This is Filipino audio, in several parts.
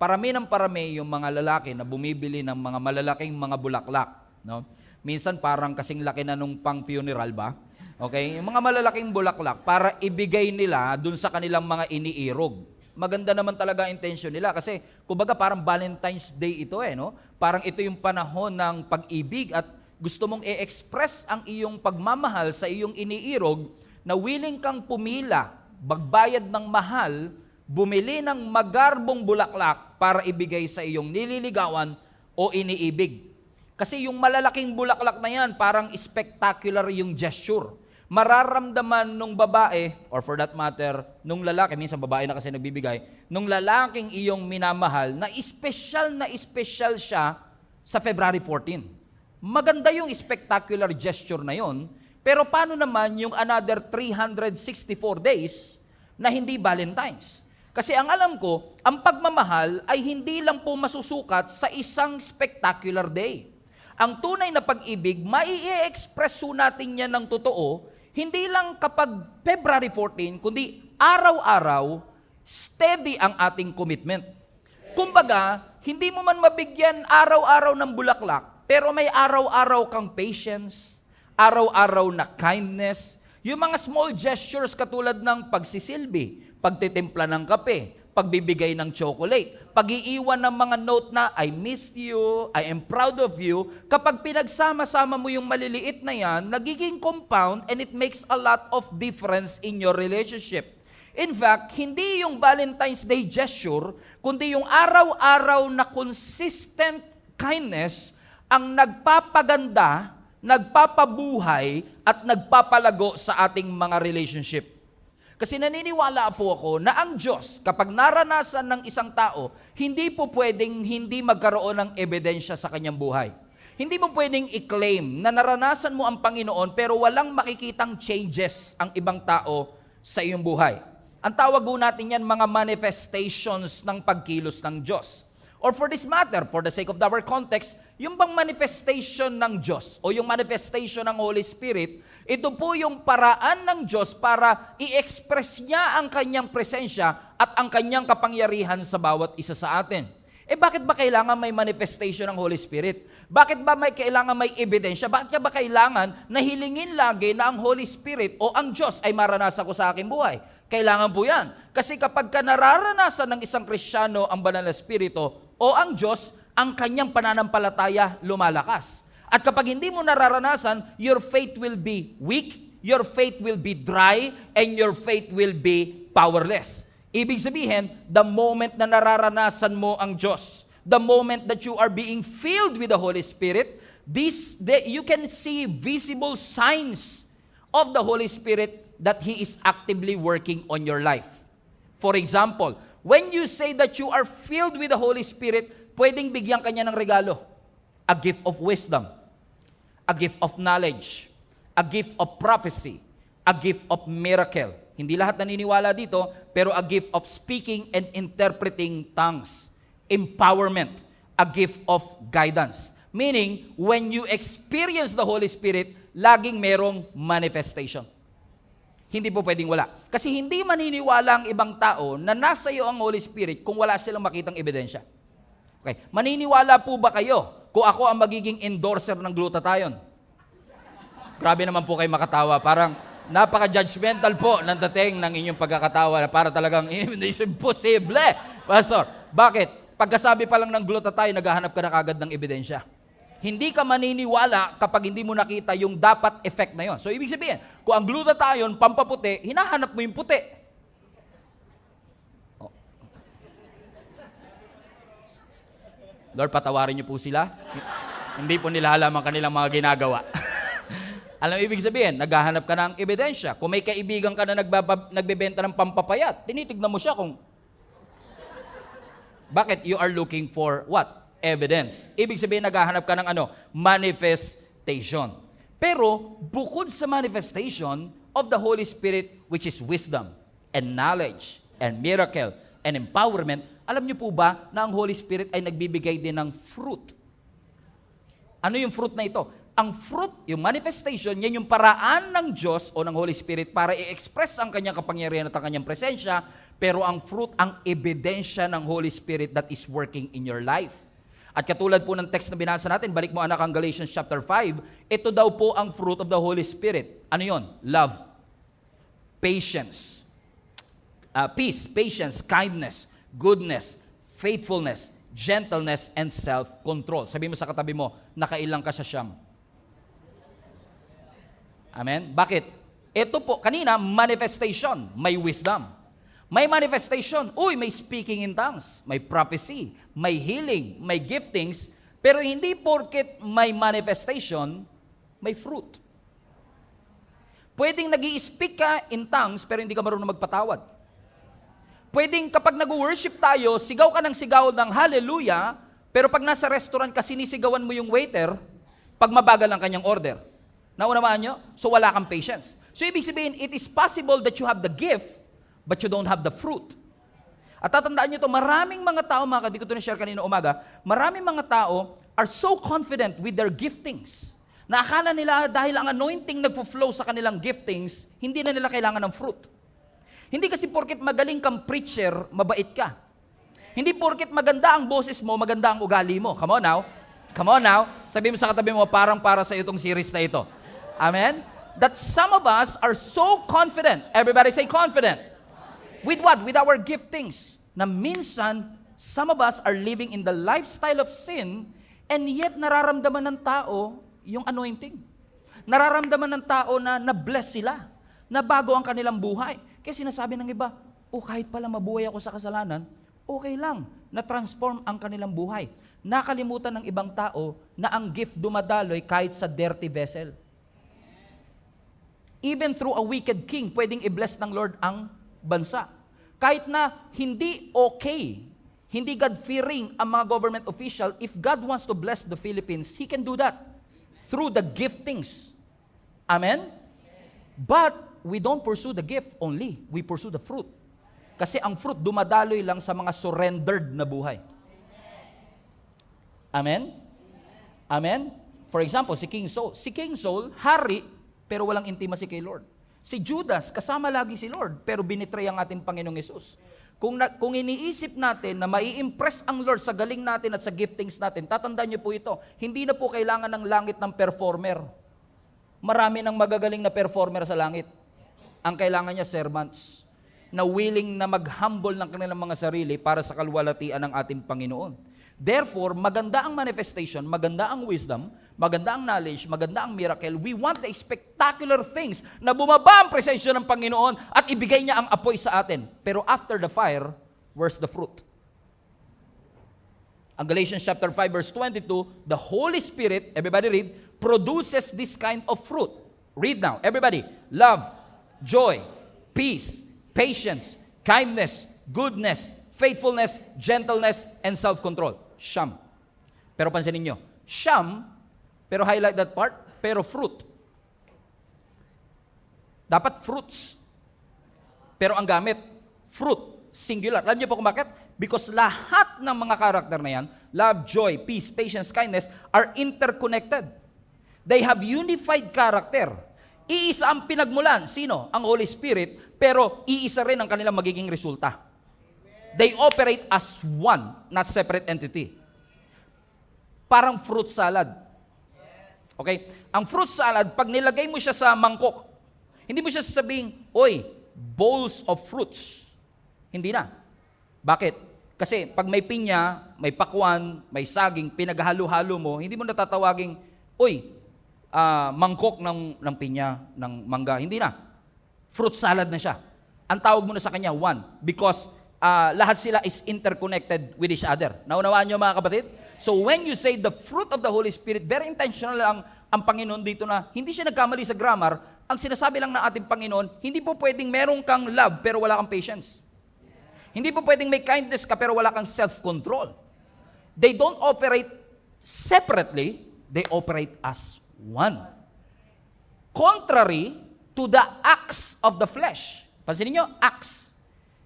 parami ng parami yung mga lalaki na bumibili ng mga malalaking mga bulaklak. No? Minsan parang kasing laki na nung pang funeral ba? Okay? Yung mga malalaking bulaklak para ibigay nila dun sa kanilang mga iniirog. Maganda naman talaga ang intention nila kasi kumbaga parang Valentine's Day ito no? Parang ito yung panahon ng pag-ibig at gusto mong i-express ang iyong pagmamahal sa iyong iniirog na willing kang pumila, magbayad ng mahal, bumili ng magarbong bulaklak para ibigay sa iyong nililigawan o iniibig. Kasi yung malalaking bulaklak na yan, parang spectacular yung gesture. Mararamdaman nung babae, or for that matter, nung lalaki, minsan babae na kasi nagbibigay, nung lalaking iyong minamahal, na espesyal siya sa February 14. Maganda yung spectacular gesture na yon, pero paano naman yung another 364 days na hindi Valentine's? Kasi ang alam ko, ang pagmamahal ay hindi lang po masusukat sa isang spectacular day. Ang tunay na pag-ibig, mai-express natin yan ng totoo, hindi lang kapag February 14, kundi araw-araw, steady ang ating commitment. Kumbaga, hindi mo man mabigyan araw-araw ng bulaklak, pero may araw-araw kang patience, araw-araw na kindness, yung mga small gestures katulad ng pagsisilbi, pagtitimpla ng kape, pagbibigay ng chocolate, pag-iiwan ng mga note na, I missed you, I am proud of you, kapag pinagsama-sama mo yung maliliit na yan, nagiging compound and it makes a lot of difference in your relationship. In fact, hindi yung Valentine's Day gesture, kundi yung araw-araw na consistent kindness ang nagpapaganda, nagpapabuhay, at nagpapalago sa ating mga relationship. Kasi naniniwala po ako na ang Diyos, kapag naranasan ng isang tao, hindi po pwedeng hindi magkaroon ng ebidensya sa kanyang buhay. Hindi mo pwedeng i-claim na naranasan mo ang Panginoon pero walang makikitang changes ang ibang tao sa iyong buhay. Ang tawag po natin yan mga manifestations ng pagkilos ng Diyos. Or for this matter, for the sake of our context, yung bang manifestation ng Diyos o yung manifestation ng Holy Spirit, ito po yung paraan ng Diyos para i-express niya ang kanyang presensya at ang kanyang kapangyarihan sa bawat isa sa atin. Bakit ba kailangan may manifestation ng Holy Spirit? Bakit ba kailangan may ebidensya? Bakit ba kailangan na hilingin lagi na ang Holy Spirit o ang Diyos ay maranasan ko sa aking buhay? Kailangan po yan. Kasi kapag ka nararanasan ng isang Kristiyano ang banal na Espiritu o ang Diyos, ang kanyang pananampalataya lumalakas. At kapag hindi mo nararanasan, your faith will be weak, your faith will be dry, and your faith will be powerless. Ibig sabihin, the moment na nararanasan mo ang Diyos, the moment that you are being filled with the Holy Spirit, you can see visible signs of the Holy Spirit that He is actively working on your life. For example, when you say that you are filled with the Holy Spirit, pwedeng bigyan kanya ng regalo. A gift of wisdom, a gift of knowledge, a gift of prophecy, a gift of miracle. Hindi lahat naniniwala dito, pero a gift of speaking and interpreting tongues. Empowerment, a gift of guidance. Meaning, when you experience the Holy Spirit, laging merong manifestation. Hindi po pwedeng wala. Kasi hindi maniniwala ang ibang tao na nasa iyo ang Holy Spirit kung wala silang makitang ebidensya. Okay. Maniniwala po ba kayo kung ako ang magiging endorser ng glutathione? Grabe naman po kayo makatawa. Parang napaka-judgmental po ng dating ng inyong pagkakatawa na para talagang imposible. Pastor, bakit? Pagkasabi pa lang ng glutathione, naghahanap ka na kagad ng ebidensya. Hindi ka maniniwala kapag hindi mo nakita yung dapat effect na yon. So, ibig sabihin, kung ang glutathione, pampaputi, hinahanap mo yung puti. Oh. Lord, patawarin niyo po sila. Hindi po nila alam ang kanilang mga ginagawa. Alam ibig sabihin, naghahanap ka ng ebidensya. Kung may kaibigan ka na nagbebenta ng pampapayat, tinitignan mo siya kung bakit you are looking for what? Evidence. Ibig sabihin, naghahanap ka ng manifestation. Pero, bukod sa manifestation of the Holy Spirit, which is wisdom, and knowledge, and miracle, and empowerment, alam niyo po ba na ang Holy Spirit ay nagbibigay din ng fruit? Ano yung fruit na ito? Ang fruit, yung manifestation, yan yung paraan ng Diyos o ng Holy Spirit para i-express ang kanyang kapangyarihan at ang kanyang presensya. Pero ang fruit, ang ebidensya ng Holy Spirit that is working in your life. At katulad po ng text na binasa natin, balik mo anak ang Galatians chapter 5, ito daw po ang fruit of the Holy Spirit. Ano yon? Love, patience, peace, patience, kindness, goodness, faithfulness, gentleness, and self-control. Sabi mo sa katabi mo, nakailang ka sa siyam. Amen? Bakit? Ito po, kanina, manifestation, may wisdom. May manifestation, may speaking in tongues, may prophecy, may healing, may giftings, pero hindi porket may manifestation, may fruit. Pwedeng nag-i-speak ka in tongues, pero hindi ka marunong magpatawad. Pwedeng kapag nag-worship tayo, sigaw ka ng sigaw ng hallelujah, pero pag nasa restaurant ka, sinisigawan mo yung waiter, pag mabagal ang kanyang order. Naunawaan nyo? So wala kang patience. So ibig sabihin, it is possible that you have the gift, but you don't have the fruit. At tatandaan nyo ito, maraming mga tao, hindi ko ito na-share kanina umaga, maraming mga tao are so confident with their giftings, na akala nila dahil ang anointing nagpo-flow sa kanilang giftings, hindi na nila kailangan ng fruit. Hindi kasi porket magaling kang preacher, mabait ka. Hindi porket maganda ang boses mo, maganda ang ugali mo. Come on now. Come on now. Sabi mo sa katabi mo, parang para sa itong series na ito. Amen? That some of us are so confident. Everybody say confident. With what? With our giftings. Na minsan, some of us are living in the lifestyle of sin and yet nararamdaman ng tao yung anointing. Nararamdaman ng tao na na-bless sila, na bago ang kanilang buhay. Kaya sinasabi ng iba, kahit pala mabuhay ako sa kasalanan, okay lang, na-transform ang kanilang buhay. Nakalimutan ng ibang tao na ang gift dumadaloy kahit sa dirty vessel. Even through a wicked king, pwedeng i-bless ng Lord ang bansa. Kahit na hindi okay, hindi God-fearing ang mga government official, if God wants to bless the Philippines, He can do that through the giftings. Amen? But we don't pursue the gift only. We pursue the fruit. Kasi ang fruit dumadaloy lang sa mga surrendered na buhay. Amen? Amen? For example, si King Saul. Si King Saul, hari, pero walang intimacy kay Lord. Si Judas, kasama lagi si Lord, pero binitray ang ating Panginoong Yesus. Kung iniisip natin na mai-impress ang Lord sa galing natin at sa giftings natin, tatandaan niyo po ito, hindi na po kailangan ng langit ng performer. Marami ng magagaling na performer sa langit. Ang kailangan niya, servants, na willing na mag-humble ng kanilang mga sarili para sa kaluwalhatian ng ating Panginoon. Therefore, maganda ang manifestation, maganda ang wisdom, maganda ang knowledge, maganda ang miracle. We want the spectacular things na bumaba ang presensya ng Panginoon at ibigay niya ang apoy sa atin. Pero after the fire, where's the fruit? Ang Galatians chapter 5 verse 22, the Holy Spirit, everybody read, produces this kind of fruit. Read now, everybody. Love, joy, peace, patience, kindness, goodness, faithfulness, gentleness, and self-control. Siyam. Pero pansinin nyo, siyam, pero highlight that part, pero fruit. Dapat fruits. Pero ang gamit, fruit, singular. Alam niyo po kung bakit? Because lahat ng mga karakter na yan, love, joy, peace, patience, kindness, are interconnected. They have unified character. Iisa ang pinagmulan. Sino? Ang Holy Spirit, pero iisa rin ang kanilang magiging resulta. They operate as one, not separate entity. Parang fruit salad. Okay? Ang fruit salad, pag nilagay mo siya sa mangkok, hindi mo siya sasabing, bowls of fruits. Hindi na. Bakit? Kasi pag may pinya, may pakwan, may saging, pinaghalo-halo mo, hindi mo natatawaging, mangkok ng pinya, ng mangga. Hindi na. Fruit salad na siya. Ang tawag mo na sa kanya, one. Because lahat sila is interconnected with each other. Naunawaan nyo mga kapatid? So when you say the fruit of the Holy Spirit, very intentional lang ang Panginoon dito na hindi siya nagkamali sa grammar. Ang sinasabi lang ng ating Panginoon, hindi po pwedeng meron kang love pero wala kang patience. Hindi po pwedeng may kindness ka pero wala kang self-control. They don't operate separately, they operate as one. Contrary to the acts of the flesh. Pansinin nyo, acts.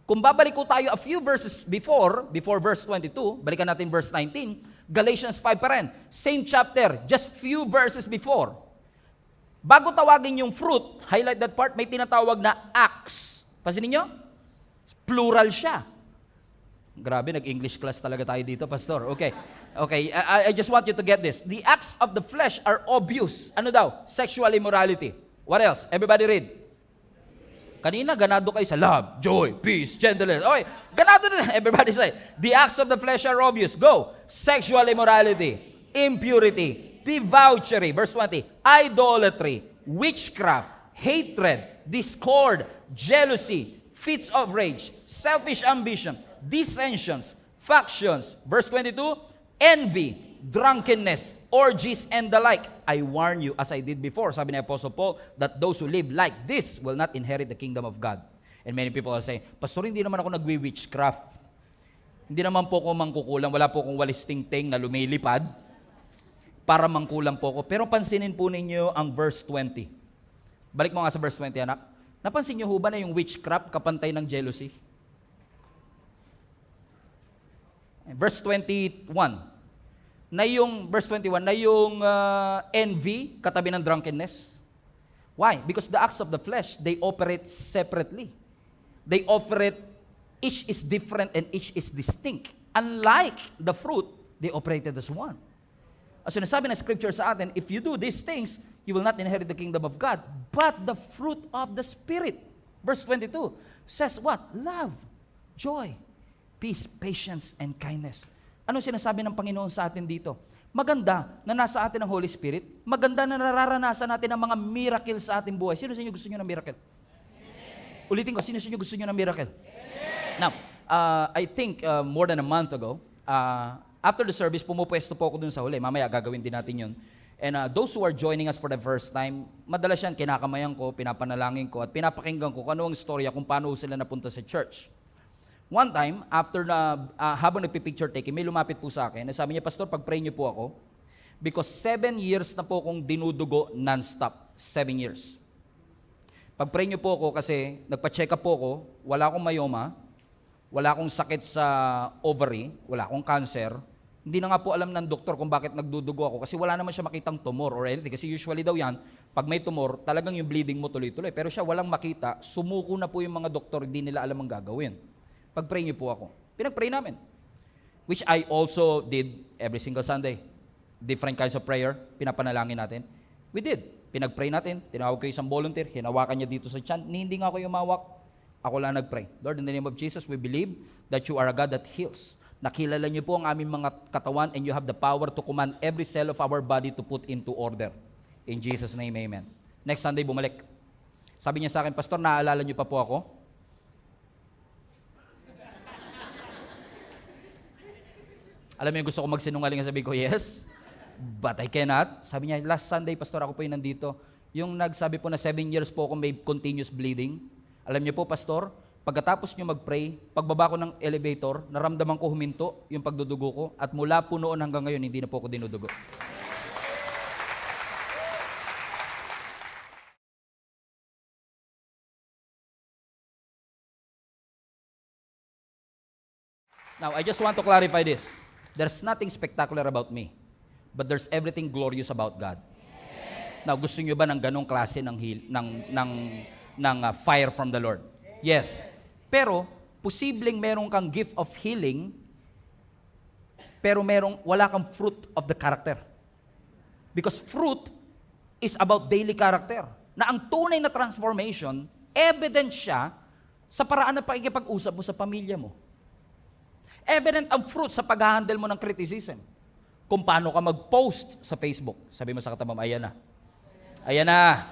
Kung babalik ko tayo a few verses before verse 22, balikan natin verse 19, Galatians 5 pa rin. Same chapter, just few verses before. Bago tawagin yung fruit, highlight that part, may tinatawag na acts. Pansinin nyo? Plural siya. Grabe, nag-English class talaga tayo dito, Pastor. Okay. I just want you to get this. The acts of the flesh are obvious. Ano daw? Sexual immorality. What else? Everybody read. Kanina, ganado kayo sa love, joy, peace, gentleness. Okay, ganado din. Everybody say, the acts of the flesh are obvious. Go. Sexual immorality, impurity, debauchery, verse 20, idolatry, witchcraft, hatred, discord, jealousy, fits of rage, selfish ambition, dissensions, factions, verse 22, envy, drunkenness, orgies, and the like. I warn you, as I did before, sabi ni Apostle Paul, that those who live like this will not inherit the kingdom of God. And many people are saying, Pastor, hindi naman ako nagwi-witchcraft. Hindi naman po ako mangkukulang, wala po akong walis ting-ting na lumilipad para mangkulang po ako. Pero pansinin po ninyo ang verse 20. Balik mo nga sa verse 20, anak. Napansin niyo ho ba na yung witchcraft kapantay ng jealousy? Verse 21. Verse 21, na yung envy, katabi ng drunkenness. Why? Because the acts of the flesh, they operate separately. They operate, each is different and each is distinct. Unlike the fruit, they operated as one. As sinasabi ng scripture sa atin, if you do these things, you will not inherit the kingdom of God. But the fruit of the Spirit, verse 22, says what? Love, joy, peace, patience, and kindness. Ano sinasabi ng Panginoon sa atin dito? Maganda na nasa atin ang Holy Spirit. Maganda na nararanasan natin ang mga miracle sa ating buhay. Sino sa inyo gusto nyo ng miracle? Amen. Ulitin ko, sino sa inyo gusto nyo ng miracle? Amen. Now, I think more than a month ago, after the service, pumupwesto po ako dun sa huli. Mamaya gagawin din natin yun. And those who are joining us for the first time, madalas yan, kinakamayan ko, pinapanalangin ko, at pinapakinggan ko kung ano ang istorya kung paano sila napunta sa church. One time, after habang nagpipicture taking, may lumapit po sa akin. Sabi niya, Pastor, pag-pray niyo po ako, because 7 years na po akong dinudugo non-stop. 7 years. Pag-pray niyo po ako kasi nagpa-check up po ako, wala akong myoma, wala akong sakit sa ovary, wala akong cancer. Hindi na nga po alam ng doktor kung bakit nagdudugo ako kasi wala naman siya makitang tumor or anything. Kasi usually daw yan, pag may tumor, talagang yung bleeding mo tuloy-tuloy. Pero siya walang makita, sumuko na po yung mga doktor, hindi nila alam ang gagawin. Pag-pray niyo po ako. Pinag-pray namin. Which I also did every single Sunday. Different kinds of prayer, pinapanalangin natin. We did. Pinag-pray natin, tinawag ko isang volunteer, hinawakan niya dito sa tiyan, hindi nga ako yumawak. Ako lang nag-pray. Lord, in the name of Jesus, we believe that you are a God that heals. Nakilala niyo po ang aming mga katawan and you have the power to command every cell of our body to put into order. In Jesus' name, amen. Next Sunday, bumalik. Sabi niya sa akin, Pastor, naaalala niyo pa po ako? Alam mo yung gusto ko magsinungaling, sabi ko, yes, but I cannot. Sabi niya, last Sunday, Pastor, ako po yung nandito. Yung nagsabi po na 7 years po ako may continuous bleeding. Alam niyo po, Pastor, pagkatapos niyo mag-pray, pagbaba ko ng elevator, naramdaman ko huminto yung pagdudugo ko at mula po noon hanggang ngayon, hindi na po ako dinudugo. Now, I just want to clarify this. There's nothing spectacular about me, but there's everything glorious about God. Amen. Now, gusto niyo ba ng ganong klase ng fire from the Lord? Yes. Pero, posibleng meron kang gift of healing, pero wala kang fruit of the character. Because fruit is about daily character. Na ang tunay na transformation, evident siya sa paraan ng pakikipag-usap mo sa pamilya mo. Evident ang fruit sa pag-handle mo ng criticism. Kung paano ka mag-post sa Facebook. Sabi mo sa katabang, ayan na. Ayan na.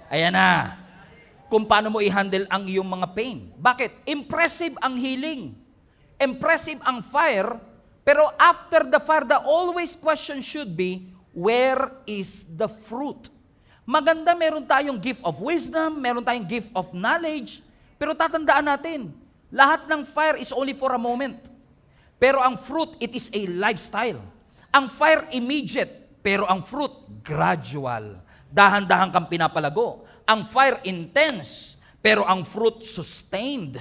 Ayan na. Kung paano mo i-handle ang iyong mga pain. Bakit? Impressive ang healing. Impressive ang fire. Pero after the fire, the always question should be, where is the fruit? Maganda meron tayong gift of wisdom, meron tayong gift of knowledge, pero tatandaan natin, lahat ng fire is only for a moment. Pero ang fruit, it is a lifestyle. Ang fire, immediate. Pero ang fruit, gradual. Dahan-dahan kang pinapalago. Ang fire, intense. Pero ang fruit, sustained.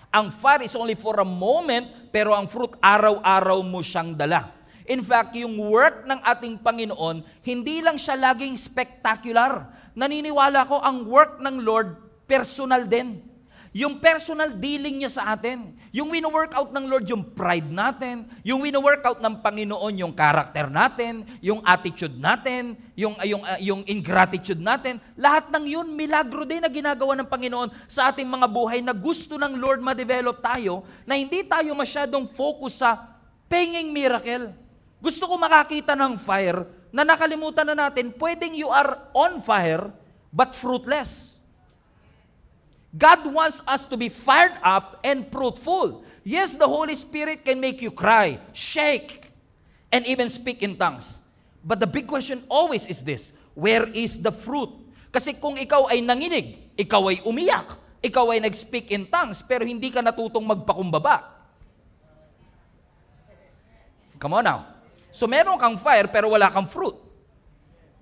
Ang fire is only for a moment, pero ang fruit, araw-araw mo siyang dala. In fact, yung work ng ating Panginoon, hindi lang siya laging spectacular. Naniniwala ko, ang work ng Lord, personal din. Yung personal dealing niya sa atin. Yung wino-workout ng Lord yung pride natin. Yung wino-workout ng Panginoon yung character natin, yung attitude natin, yung ingratitude natin. Lahat ng yun, milagro din na ginagawa ng Panginoon sa ating mga buhay na gusto ng Lord ma-develop tayo na hindi tayo masyadong focus sa penging miracle. Gusto ko makakita ng fire na nakalimutan na natin, pwedeng you are on fire but fruitless. God wants us to be fired up and fruitful. Yes, the Holy Spirit can make you cry, shake, and even speak in tongues. But the big question always is this, where is the fruit? Kasi kung ikaw ay nanginig, ikaw ay umiyak, ikaw ay nag-speak in tongues, pero hindi ka natutong magpakumbaba. Come on now. So meron kang fire pero wala kang fruit.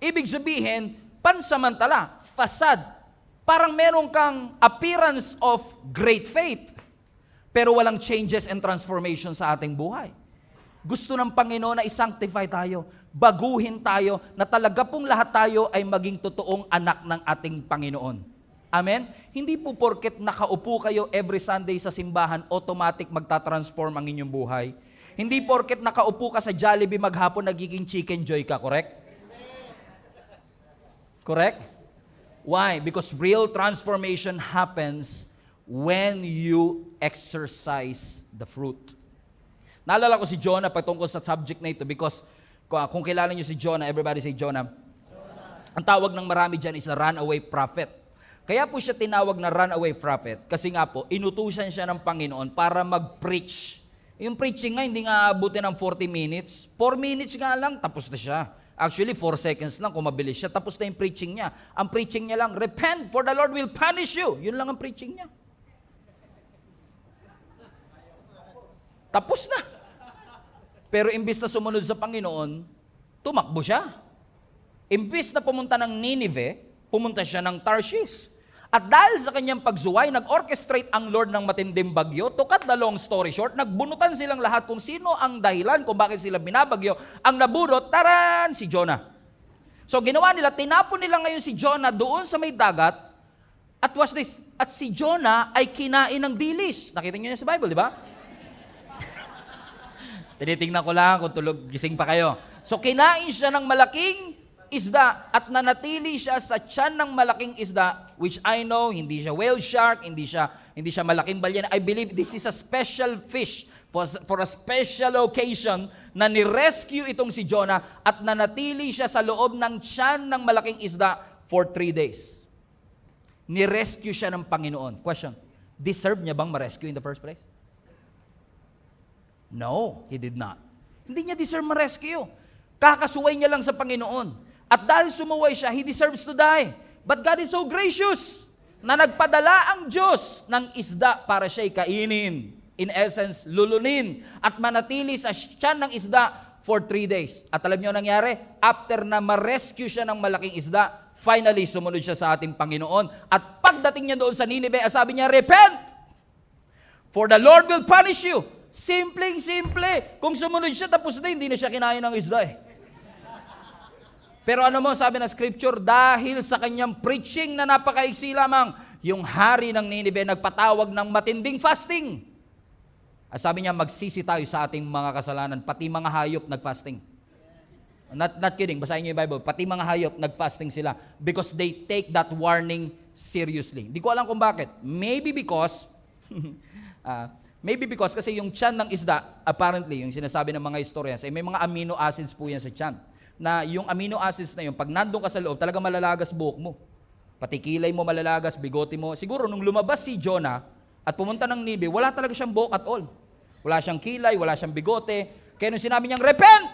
Ibig sabihin, pansamantala, facade. Parang meron kang appearance of great faith, pero walang changes and transformation sa ating buhay. Gusto ng Panginoon na i-sanctify tayo, baguhin tayo, na talaga pong lahat tayo ay maging totoong anak ng ating Panginoon. Amen? Hindi po porket nakaupo kayo every Sunday sa simbahan, automatic magta-transform ang inyong buhay. Hindi porket nakaupo ka sa Jollibee maghapon, nagiging chicken joy ka, correct? Correct? Why? Because real transformation happens when you exercise the fruit. Naalala ko si Jonah patungkol sa subject na ito because kung kilala niyo si Jonah, everybody say Jonah. Ang tawag ng marami dyan is a runaway prophet. Kaya po siya tinawag na runaway prophet kasi nga po, inutusan siya ng Panginoon para mag-preach. Yung preaching nga, hindi nga abutin ng 40 minutes. 4 minutes nga lang, tapos na siya. Actually, 4 seconds lang kung mabilis siya. Tapos na yung preaching niya. Ang preaching niya lang, repent for the Lord will punish you. Yun lang ang preaching niya. Tapos na. Pero imbis na sumunod sa Panginoon, tumakbo siya. Imbis na pumunta ng Nineveh, pumunta siya ng Tarshish. At dahil sa kanyang pagsuway, nag-orchestrate ang Lord ng matinding bagyo. To cut the long story short, nagbunutan silang lahat kung sino ang dahilan kung bakit sila binabagyo. Ang nabunot, taran, si Jonah. So ginawa nila, tinapon nila ngayon si Jonah doon sa may dagat. At watch this, at si Jonah ay kinain ng dilis. Nakita niyo yan sa Bible, di ba? Tinitingnan ko lang kung gising pa kayo. So kinain siya ng malaking isda at nanatili siya sa tiyan ng malaking isda, which I know, hindi siya whale shark, hindi siya malaking balyena. I believe this is a special fish for a special occasion na ni-rescue itong si Jonah at nanatili siya sa loob ng tiyan ng malaking isda for 3 days. Ni-rescue siya ng Panginoon. Question, deserve niya bang ma-rescue in the first place? No, he did not. Hindi niya deserve ma-rescue. Kakasuway niya lang sa Panginoon. At dahil sumuway siya, he deserves to die. But God is so gracious na nagpadala ang Diyos ng isda para siya'y kainin. In essence, lulunin at manatili sa tiyan ng isda for 3 days. At alam niyo nangyari? After na ma-rescue siya ng malaking isda, finally sumunod siya sa ating Panginoon. At pagdating niya doon sa Nineveh, sabi niya, repent! For the Lord will punish you. Simpleng-simple. Kung sumunod siya, tapos na, hindi na siya kinain ng isda eh. Pero ano mo, sabi ng scripture, dahil sa kanyang preaching na napakaiksi lamang, yung hari ng Nineveh nagpatawag ng matinding fasting. At sabi niya, magsisi tayo sa ating mga kasalanan, pati mga hayop nag-fasting. Not kidding, basahin niyo yung Bible, pati mga hayop nag-fasting sila because they take that warning seriously. Hindi ko alam kung bakit. Maybe because kasi yung tiyan ng isda, apparently, yung sinasabi ng mga historians, may mga amino acids po yan sa tiyan. Na yung amino acids na yun, pag nandun ka sa loob, talaga malalagas buhok mo. Pati kilay mo malalagas, bigote mo. Siguro nung lumabas si Jonah at pumunta ng Nineveh, wala talaga siyang buhok at all. Wala siyang kilay, wala siyang bigote. Kaya nung sinabi niyang, repent!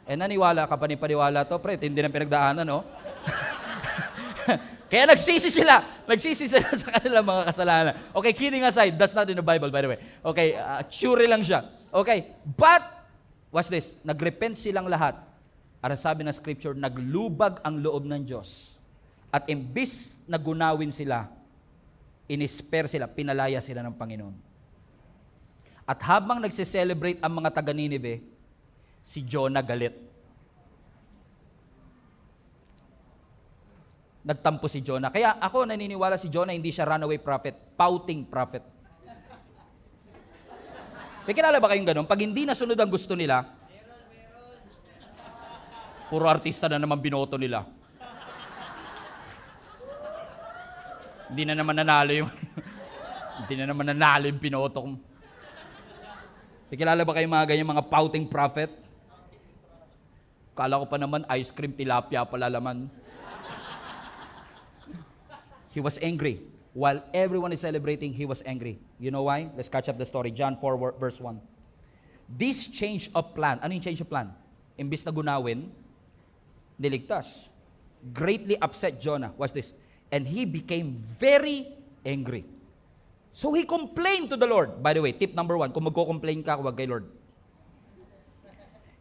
Naniwala ka pa ni paniwala to, pre, hindi ng pinagdaanan, no? Kaya nagsisi sila sa kanilang mga kasalanan. Okay, kidding aside, that's not in the Bible, by the way. Okay, sure lang siya. Okay, but, watch this, nagrepent silang lahat. At sabi ng scripture, naglubag ang loob ng Diyos. At imbis na gunawin sila, inisper sila, pinalaya sila ng Panginoon. At habang nagse-celebrate ang mga taga-Nineveh, si Jonah galit. Nagtampo si Jonah. Kaya ako naniniwala si Jonah, hindi siya runaway prophet, pouting prophet. May kilala ba kayong ganun? Pag hindi nasunod ang gusto nila, puro artista na naman binoto nila. Hindi na naman nanalo yung hindi na naman nanalo yung binoto ko. May kilala ba kayong mga ganyan, mga pouting prophet? Kala ko pa naman ice cream tilapia pala laman. He was angry. While everyone is celebrating, he was angry. You know why? Let's catch up the story. John 4 verse 1. This change of plan. Ano yung change of plan? Imbis na gunawin, niligtas. Greatly upset Jonah. Watch this. And he became very angry. So he complained to the Lord. By the way, tip number 1, kung magko-complain ka, huwag kay Lord.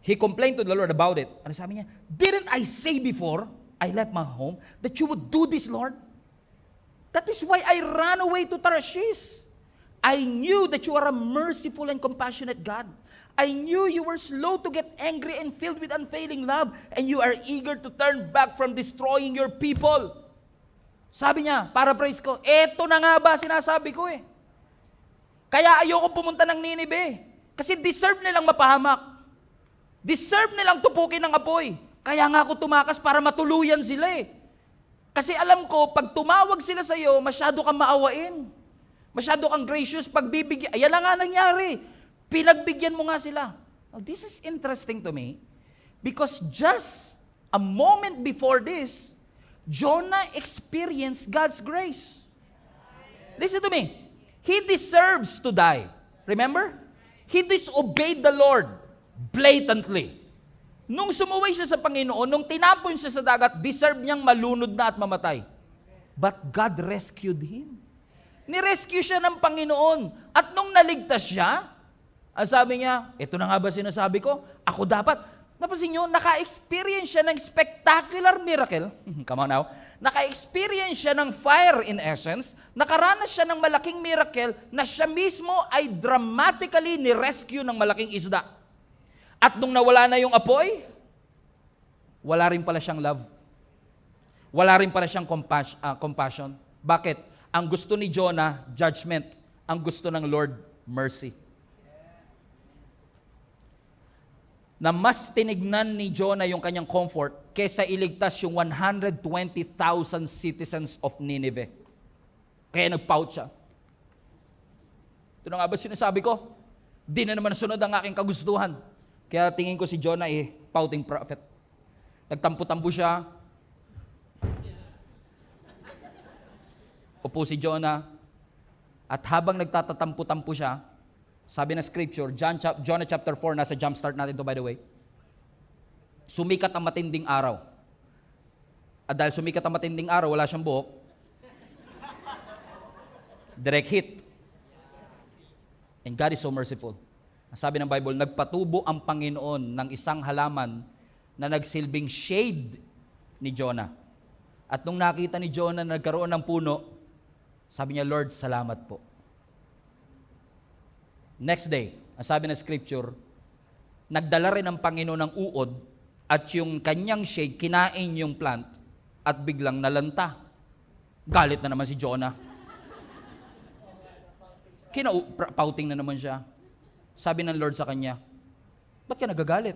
He complained to the Lord about it. Ano sabi niya? Didn't I say before I left my home that you would do this, Lord? That is why I ran away to Tarshish. I knew that you are a merciful and compassionate God. I knew you were slow to get angry and filled with unfailing love, and you are eager to turn back from destroying your people. Sabi niya, paraphrase ko, eto na nga ba sinasabi ko eh. Kaya ayoko pumunta ng Nineveh. Kasi deserve nilang mapahamak. Deserve nilang tupukin ng apoy. Kaya nga ako tumakas para matuluyan sila eh. Kasi alam ko, pag tumawag sila sa iyo, masyado kang maawain. Masyado kang gracious, pagbibigyan. Ayan na nga nangyari. Pinagbigyan mo nga sila. Now, this is interesting to me because just a moment before this, Jonah experienced God's grace. Listen to me. He deserves to die. Remember? He disobeyed the Lord blatantly. Nung sumuway siya sa Panginoon, nung tinapon siya sa dagat, deserve niyang malunod na at mamatay. But God rescued him. Nirescue siya ng Panginoon. At nung naligtas siya, ang sabi niya, ito na nga ba sinasabi ko? Ako dapat. Napansin niyo, naka-experience siya ng spectacular miracle. Come on now. Naka-experience siya ng fire in essence. Nakaranas siya ng malaking miracle na siya mismo ay dramatically ni-rescue ng malaking isda. At nung nawala na yung apoy, wala rin pala siyang love. Wala rin pala siyang compassion. Bakit? Ang gusto ni Jonah, judgment. Ang gusto ng Lord, mercy. Na mas tinignan ni Jonah yung kanyang comfort kesa iligtas yung 120,000 citizens of Nineveh. Kaya nag-pout siya. Ito na nga ba sinasabi ko? Di na naman sunod ang aking kagustuhan. Kaya tingin ko si Jonah pouting prophet. Nagtampo-tampo siya. Upo si Jonah. At habang nagtatatampo-tampo siya, sabi na scripture, Jonah chapter 4, nasa jump start natin to by the way, sumikat ang matinding araw. At dahil sumikat ang matinding araw, wala siyang buhok, direct hit. And God is so merciful. Sabi ng Bible, nagpatubo ang Panginoon ng isang halaman na nagsilbing shade ni Jonah. At nung nakita ni Jonah na nagkaroon ng puno, sabi niya, Lord, salamat po. Next day, ang sabi ng scripture, nagdala rin ang Panginoon ng uod at yung kanyang shade, kinain yung plant at biglang nalanta. Galit na naman si Jonah. Pouting na naman siya. Sabi ng Lord sa kanya, ba't ka nagagalit?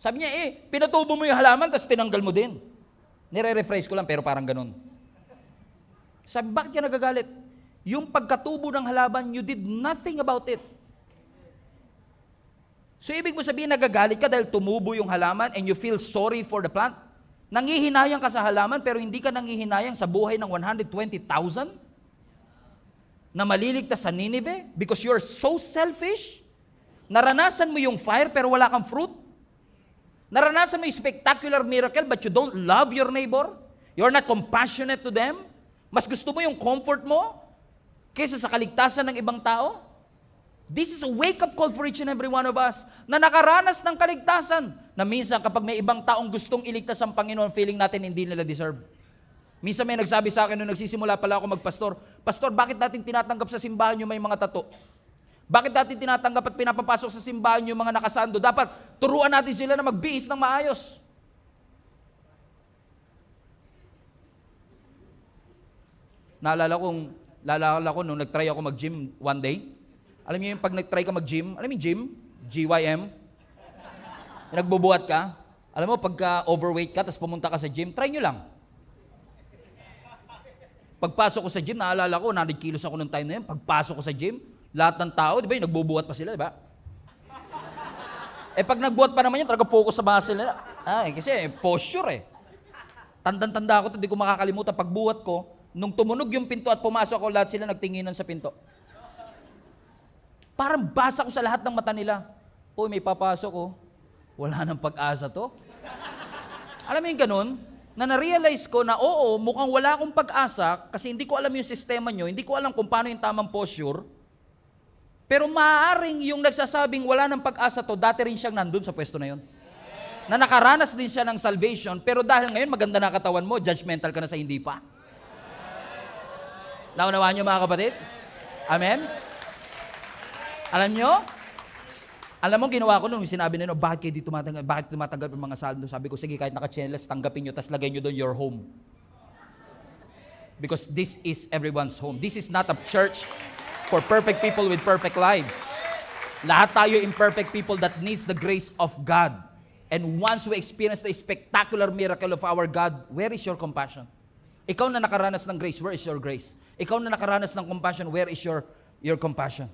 Sabi niya, pinatubo mo yung halaman, tapos tinanggal mo din. Nire-rephrase ko lang, pero parang ganun. Sabi, bakit ka nagagalit? Yung pagkatubo ng halaman, you did nothing about it. So, ibig mo sabihin, nagagalit ka dahil tumubo yung halaman and you feel sorry for the plant? Nangihinayang ka sa halaman, pero hindi ka nangihinayang sa buhay ng 120,000? Na maliligtas sa Nineveh because you're so selfish? Naranasan mo yung fire pero wala kang fruit? Naranasan mo yung spectacular miracle but you don't love your neighbor? You're not compassionate to them? Mas gusto mo yung comfort mo kaysa sa kaligtasan ng ibang tao? This is a wake-up call for each and every one of us na nakaranas ng kaligtasan na minsan kapag may ibang taong gustong iligtas ang Panginoon, feeling natin hindi nila deserve. Minsan may nagsabi sa akin nung nagsisimula pala ako magpastor, Pastor, bakit natin tinatanggap sa simbahan yung may mga tato? Bakit natin tinatanggap at pinapapasok sa simbahan yung mga nakasando? Dapat turuan natin sila na magbihis ng maayos. Naalala ko nung nag-try ako mag-gym one day. Alam niyo yung pag nag-try ka mag-gym, alam niyo yung gym? GYM? Nagbubuhat ka. Alam mo, pagka overweight ka, tapos pumunta ka sa gym, try nyo lang. Pagpasok ko sa gym, naalala ko, 100 kilos ako nung time na yun. Pagpasok ko sa gym, lahat ng tao, di ba, yung nagbubuhat pa sila, di ba? Pag nagbuhat pa naman yun, talaga focus sa muscle nila. Kasi posture eh. Tandang-tanda ko ito, di ko makakalimutan. Pagbuhat ko, nung tumunog yung pinto at pumasok ako, lahat sila nagtinginan sa pinto. Parang basa ko sa lahat ng mata nila. Uy, may papasok oh. Wala nang pag-asa to. Alam mo yung ganun? Na na-realize ko na oo, mukhang wala akong pag-asa kasi hindi ko alam yung sistema nyo, hindi ko alam kung paano yung tamang posture. Pero maaaring yung nagsasabing wala nang pag-asa to, dati rin siyang nandun sa pwesto na yun. Na nakaranas din siya ng salvation, pero dahil ngayon maganda na katawan mo, judgmental ka na sa hindi pa. Naunawaan niyo mga kapatid? Amen? Alam mo, ginawa ko nung sinabi nila, bakit kayo di tumatanggap, bakit tumatanggap yung mga saldo? Sabi ko, sige, kahit naka-chainless, tanggapin nyo, tas lagay nyo doon your home. Because this is everyone's home. This is not a church for perfect people with perfect lives. Lahat tayo imperfect people that needs the grace of God. And once we experience the spectacular miracle of our God, where is your compassion? Ikaw na nakaranas ng grace, where is your grace? Ikaw na nakaranas ng compassion, where is your compassion?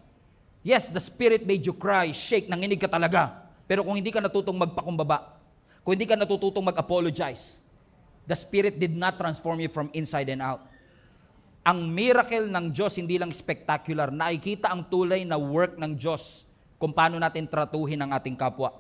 Yes, the Spirit made you cry, shake, nanginig ka talaga. Pero kung hindi ka natutong magpakumbaba, kung hindi ka natututong mag-apologize, the Spirit did not transform you from inside and out. Ang miracle ng Diyos hindi lang spectacular, nakikita ang tulay na work ng Diyos kung paano natin tratuhin ang ating kapwa.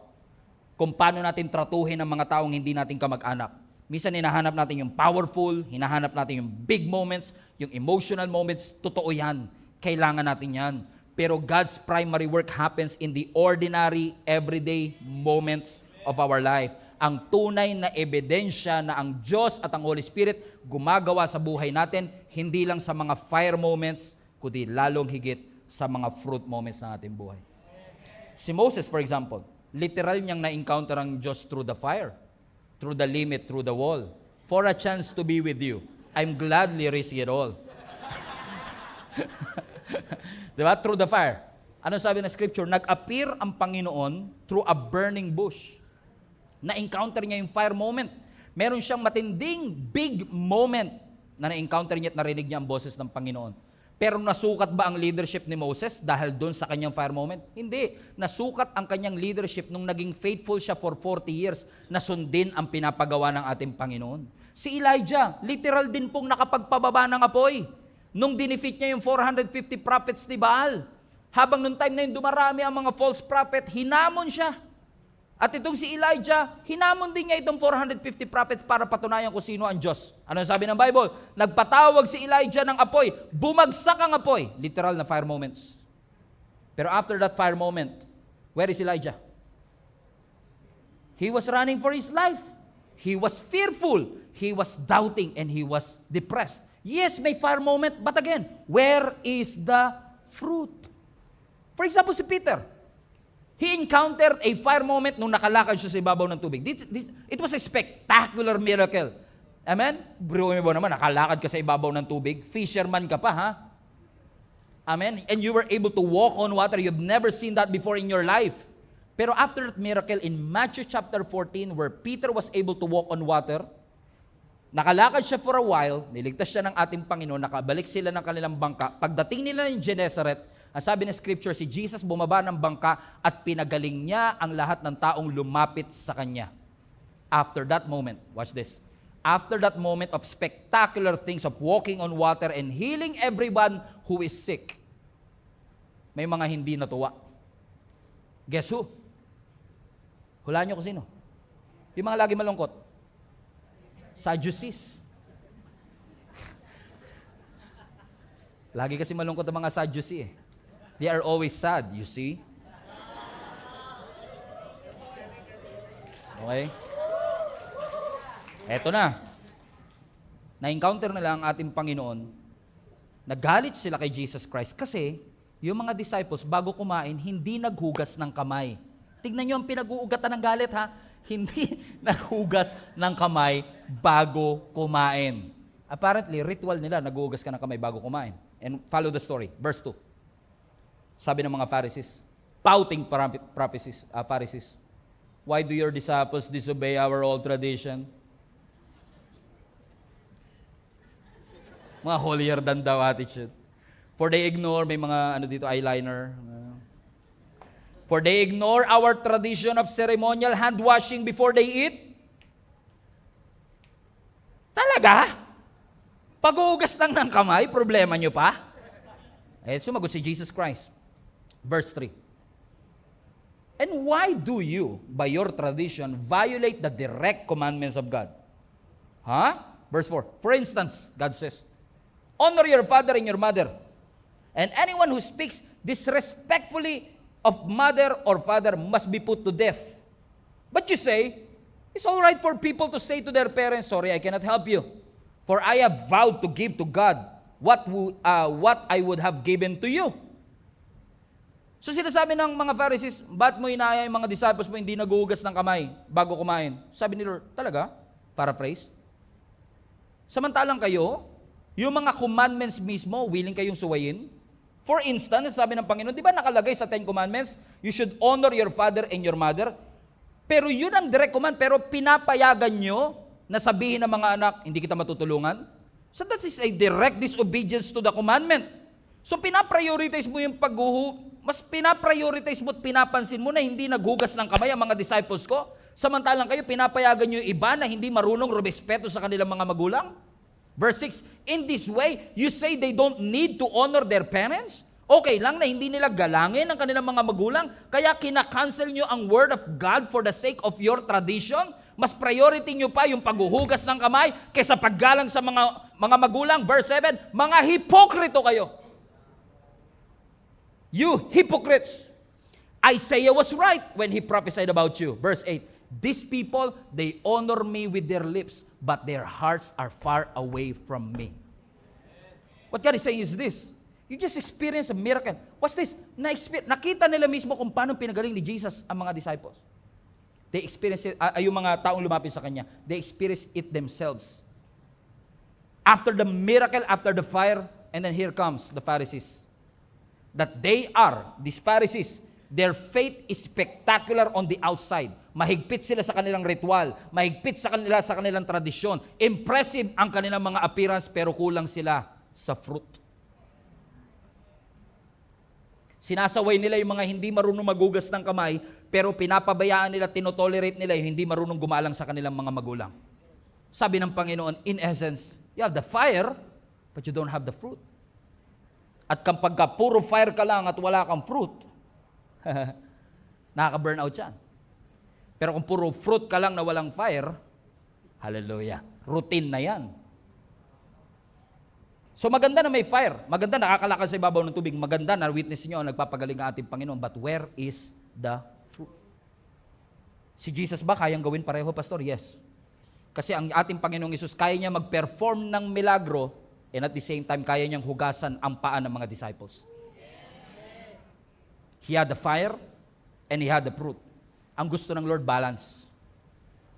Kung paano natin tratuhin ang mga taong hindi natin kamag-anak. Minsan hinahanap natin yung powerful, hinahanap natin yung big moments, yung emotional moments, totoo yan. Kailangan natin yan. Pero God's primary work happens in the ordinary, everyday moments of our life. Ang tunay na ebidensya na ang Diyos at ang Holy Spirit gumagawa sa buhay natin, hindi lang sa mga fire moments, kundi lalong higit sa mga fruit moments ng ating buhay. Si Moses, for example, literal niyang na-encounter ang Diyos through the fire, through the limit, through the wall. For a chance to be with you, I'm gladly risking it all. Diba? Through the fire. Ano sabi ng scripture? Nag-appear ang Panginoon through a burning bush. Na-encounter niya yung fire moment. Meron siyang matinding big moment na na-encounter niya at narinig niya ang boses ng Panginoon. Pero nasukat ba ang leadership ni Moses dahil doon sa kanyang fire moment? Hindi. Nasukat ang kanyang leadership nung naging faithful siya for 40 years na sundin ang pinapagawa ng ating Panginoon. Si Elijah, literal din pong nakapagpababa ng apoy. Nung dinefeat niya yung 450 prophets ni Baal. Habang nung time na yun dumarami ang mga false prophet, hinamon siya. At itong si Elijah, hinamon din niya itong 450 prophets para patunayan kung sino ang Diyos. Ano sabi ng Bible? Nagpatawag si Elijah ng apoy, bumagsak ang apoy. Literal na fire moments. Pero after that fire moment, where is Elijah? He was running for his life. He was fearful. He was doubting and he was depressed. Yes, may fire moment, but again, where is the fruit? For example, si Peter. He encountered a fire moment nung nakalakad siya sa ibabaw ng tubig. It was a spectacular miracle. Amen? Bro mo naman, nakalakad ka sa ibabaw ng tubig. Fisherman ka pa, ha? Amen? And you were able to walk on water. You've never seen that before in your life. Pero after that miracle, in Matthew chapter 14, where Peter was able to walk on water, nakalakad siya for a while, niligtas siya ng ating Panginoon, nakabalik sila ng kanilang bangka. Pagdating nila ng Gennesaret, ang sabi ng scripture, si Jesus bumaba ng bangka at pinagaling niya ang lahat ng taong lumapit sa kanya. After that moment, watch this. After that moment of spectacular things of walking on water and healing everyone who is sick, may mga hindi natuwa. Guess who? Hulaan niyo kung sino. Yung mga lagi malungkot. Sadducees. Lagi kasi malungkot ang mga Sadducee eh. They are always sad, you see? Okay? Eto na. Na-encounter na lang ang ating Panginoon. Nagalit sila kay Jesus Christ kasi yung mga disciples bago kumain, hindi naghugas ng kamay. Tignan nyo ang pinag-uugatan ng galit ha. Hindi naghugas ng kamay bago kumain. Apparently, ritual nila, naghuhugas ka ng kamay bago kumain. And follow the story. Verse 2. Sabi ng mga Pharisees, pouting Pharisees, why do your disciples disobey our old tradition? Mga holier than thou attitude. For they ignore, may mga eyeliner. For they ignore our tradition of ceremonial hand washing before they eat. Talaga? Pag-uugas lang ng kamay, problema nyo pa? Sumagot si Jesus Christ. Verse 3. And why do you, by your tradition, violate the direct commandments of God? Verse 4. For instance, God says, honor your father and your mother. And anyone who speaks disrespectfully of mother or father must be put to death. But you say, it's all right for people to say to their parents, sorry, I cannot help you. For I have vowed to give to God what I would have given to you. So sinasabi ng mga Pharisees, ba't mo inaaya yung mga disciples mo hindi naghuhugas ng kamay bago kumain? Sabi ni Lord, talaga? Paraphrase. Samantalang kayo, yung mga commandments mismo, willing kayong suwayin? For instance, sabi ng Panginoon, di ba nakalagay sa 10 Commandments, you should honor your father and your mother? Pero yun ang direct command, pero pinapayagan nyo na sabihin ng mga anak, hindi kita matutulungan? So that is a direct disobedience to the commandment. So pinaprioritize mo yung mas pinaprioritize mo at pinapansin mo na hindi naghugas ng kamay ang mga disciples ko, samantalang kayo pinapayagan nyo yung iba na hindi marunong rumespeto sa kanilang mga magulang? Verse 6, in this way, you say they don't need to honor their parents? Okay lang na hindi nila galangin ang kanilang mga magulang, kaya kinakancel nyo ang word of God for the sake of your tradition? Mas priority nyo pa yung paghuhugas ng kamay kaysa paggalang sa mga magulang. Verse 7, mga hipokrito kayo. You hypocrites! Isaiah was right when he prophesied about you. Verse 8, these people, they honor me with their lips, but their hearts are far away from me. What God is saying is this, you just experienced a miracle. What's this? Nakita nila mismo kung paano pinagaling ni Jesus ang mga disciples. They experienced it, yung mga taong lumapit sa Kanya, they experienced it themselves. After the miracle, after the fire, and then here comes the Pharisees. That these Pharisees, their faith is spectacular on the outside. Mahigpit sila sa kanilang ritual, mahigpit sa kanilang tradisyon. Impressive ang kanilang mga appearance, pero kulang sila sa fruit. Sinasaway nila yung mga hindi marunong magugas ng kamay, pero pinapabayaan nila, tinotolerate nila yung hindi marunong gumalang sa kanilang mga magulang. Sabi ng Panginoon, in essence, you have the fire, but you don't have the fruit. At kapag puro fire ka lang at wala kang fruit, nakaka-burnout yan. Pero kung puro fruit ka lang na walang fire, hallelujah, routine na yan. So maganda na may fire, maganda nakakalakad sa ibabaw ng tubig, maganda na witness niyo nagpapagaling ang ating Panginoon, but where is the fruit? Si Jesus ba kayang gawin pareho, Pastor? Yes. Kasi ang ating Panginoong Hesus, kaya niya mag-perform ng milagro, and at the same time, kaya niyang hugasan ang paa ng mga disciples. He had the fire, and He had the fruit. Ang gusto ng Lord, balance.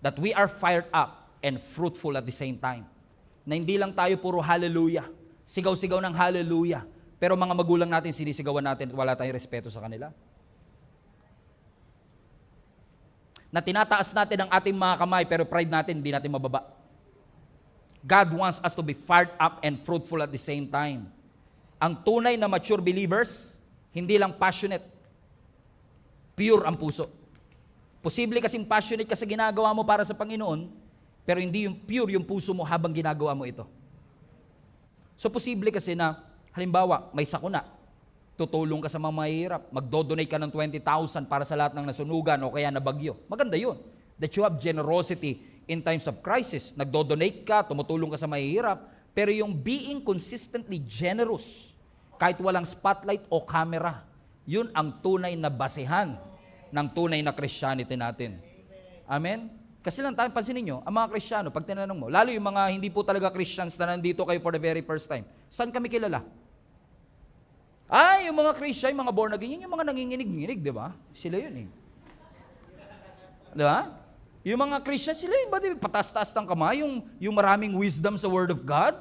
That we are fired up and fruitful at the same time. Na hindi lang tayo puro hallelujah, sigaw-sigaw ng hallelujah, pero mga magulang natin, sinisigawan natin at wala tayong respeto sa kanila. Na tinataas natin ang ating mga kamay, pero pride natin, hindi natin mababa. God wants us to be fired up and fruitful at the same time. Ang tunay na mature believers, hindi lang passionate, pure ang puso. Posible kasing passionate ka sa ginagawa mo para sa Panginoon, pero hindi yung pure yung puso mo habang ginagawa mo ito. So posible kasi na, halimbawa, may sakuna, tutulong ka sa mga mahihirap, magdodonate ka ng 20,000 para sa lahat ng nasunugan o kaya nabagyo. Maganda yun. That you have generosity in times of crisis. Nagdodonate ka, tumutulong ka sa mahihirap, pero yung being consistently generous, kahit walang spotlight o camera, yun ang tunay na basehan ng tunay na Christianity natin. Amen? Kasi lang tayo, pansinin nyo, ang mga Kristiyano, pag tinanong mo, lalo yung mga hindi po talaga Christians na nandito kayo for the very first time, saan kami kilala? Yung mga Christian, yung mga born again, yung mga nanginginig-nginig, di ba? Sila yun eh. Di ba? Yung mga Christian, sila yung patas-taas ng kamay, yung maraming wisdom sa Word of God.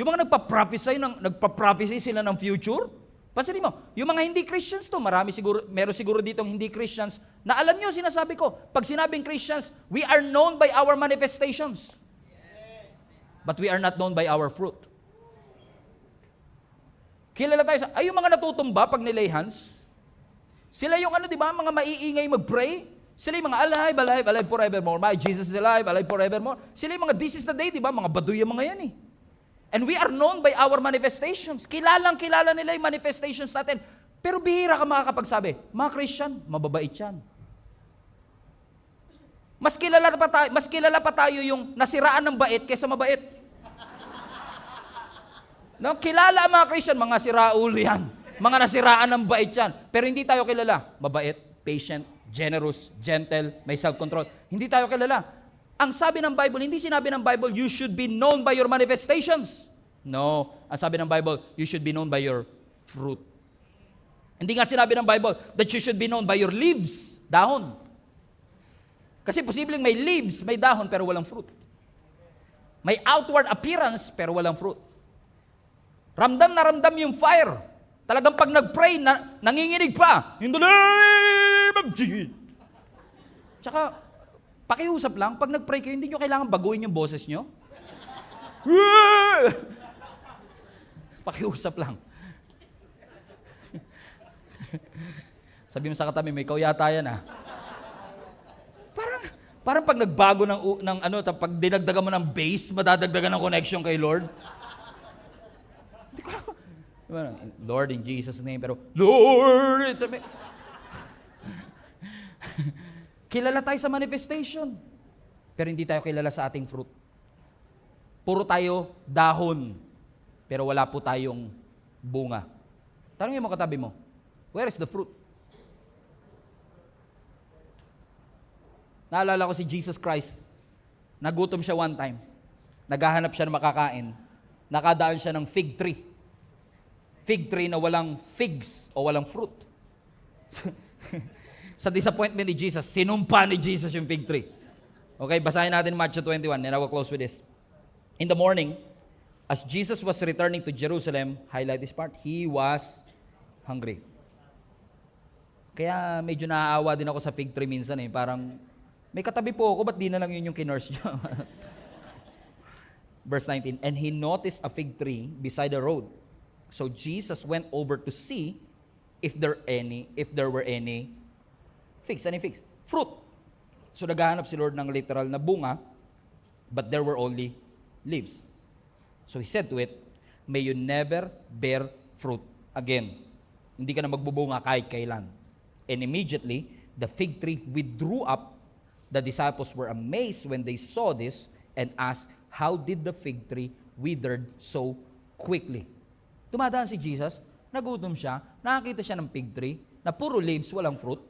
Yung mga nagpa-prophesy sila ng future. Pansinin mo, yung mga hindi Christians to, meron siguro ditong hindi Christians na alam nyo, sinasabi ko, pag sinabing Christians, we are known by our manifestations. But we are not known by our fruit. Kilala tayo yung mga natutumba pag nilay hands. Sila yung di ba, mga maiingay mag-pray. Sila yung mga alive, alive, alive forevermore. My Jesus is alive forevermore. Sila yung mga this is the day, di ba? Mga baduy yung mga yan eh. And we are known by our manifestations. Kilala nila yung manifestations natin. Pero bihira ka makakapagsabi, mga Christian, mababait yan. Mas kilala pa tayo yung nasiraan ng bait kaysa mabait. No, kilala ang mga Christian, mga siraulo yan. Mga nasiraan ng bait yan. Pero hindi tayo kilala. Mabait, patient, generous, gentle, may self-control. Hindi tayo kilala. Ang sabi ng Bible, hindi sinabi ng Bible, you should be known by your manifestations. No. Ang sabi ng Bible, you should be known by your fruit. Hindi nga sinabi ng Bible that you should be known by your leaves, dahon. Kasi posibleng may leaves, may dahon, pero walang fruit. May outward appearance, pero walang fruit. Ramdam na ramdam yung fire. Talagang pag nag-pray, nanginginig pa. In the name of Jesus. Tsaka, pakiusap lang, pag nag-pray kayo, hindi nyo kailangan baguhin yung boses nyo. Pakiusap lang. Sabi mo sa katabi, may ikaw yata yan ah. Parang pag nagbago pag dinagdagan mo ng bass, madadagdagan ng connection kay Lord. Lord in Jesus' name, pero Lord, kilala tayo sa manifestation, pero hindi tayo kilala sa ating fruit. Puro tayo dahon, pero wala po tayong bunga. Tanungin mo katabi mo, where is the fruit? Naalala ko si Jesus Christ, nagutom siya one time, naghahanap siya ng makakain, nakadaan siya ng fig tree. Fig tree na walang figs o walang fruit. Sa disappointment ni Jesus, sinumpa ni Jesus yung fig tree. Okay, basahin natin Matthew 21 and I will close with this. In the morning, as Jesus was returning to Jerusalem, highlight this part, he was hungry. Kaya medyo naaawa din ako sa fig tree minsan eh. Parang, may katabi po ako, ba't di na lang yun yung kinurse nyo? Verse 19, and he noticed a fig tree beside the road. So Jesus went over to see if there were any figs. Any figs? Fruit. So naghahanap si Lord ng literal na bunga, but there were only leaves. So he said to it, may you never bear fruit again. Hindi ka na magbubunga kahit kailan. And immediately, the fig tree withdrew up. The disciples were amazed when they saw this and asked, how did the fig tree withered so quickly? Dumadaan si Jesus, nagutom siya, nakakita siya ng fig tree na puro leaves, walang fruit.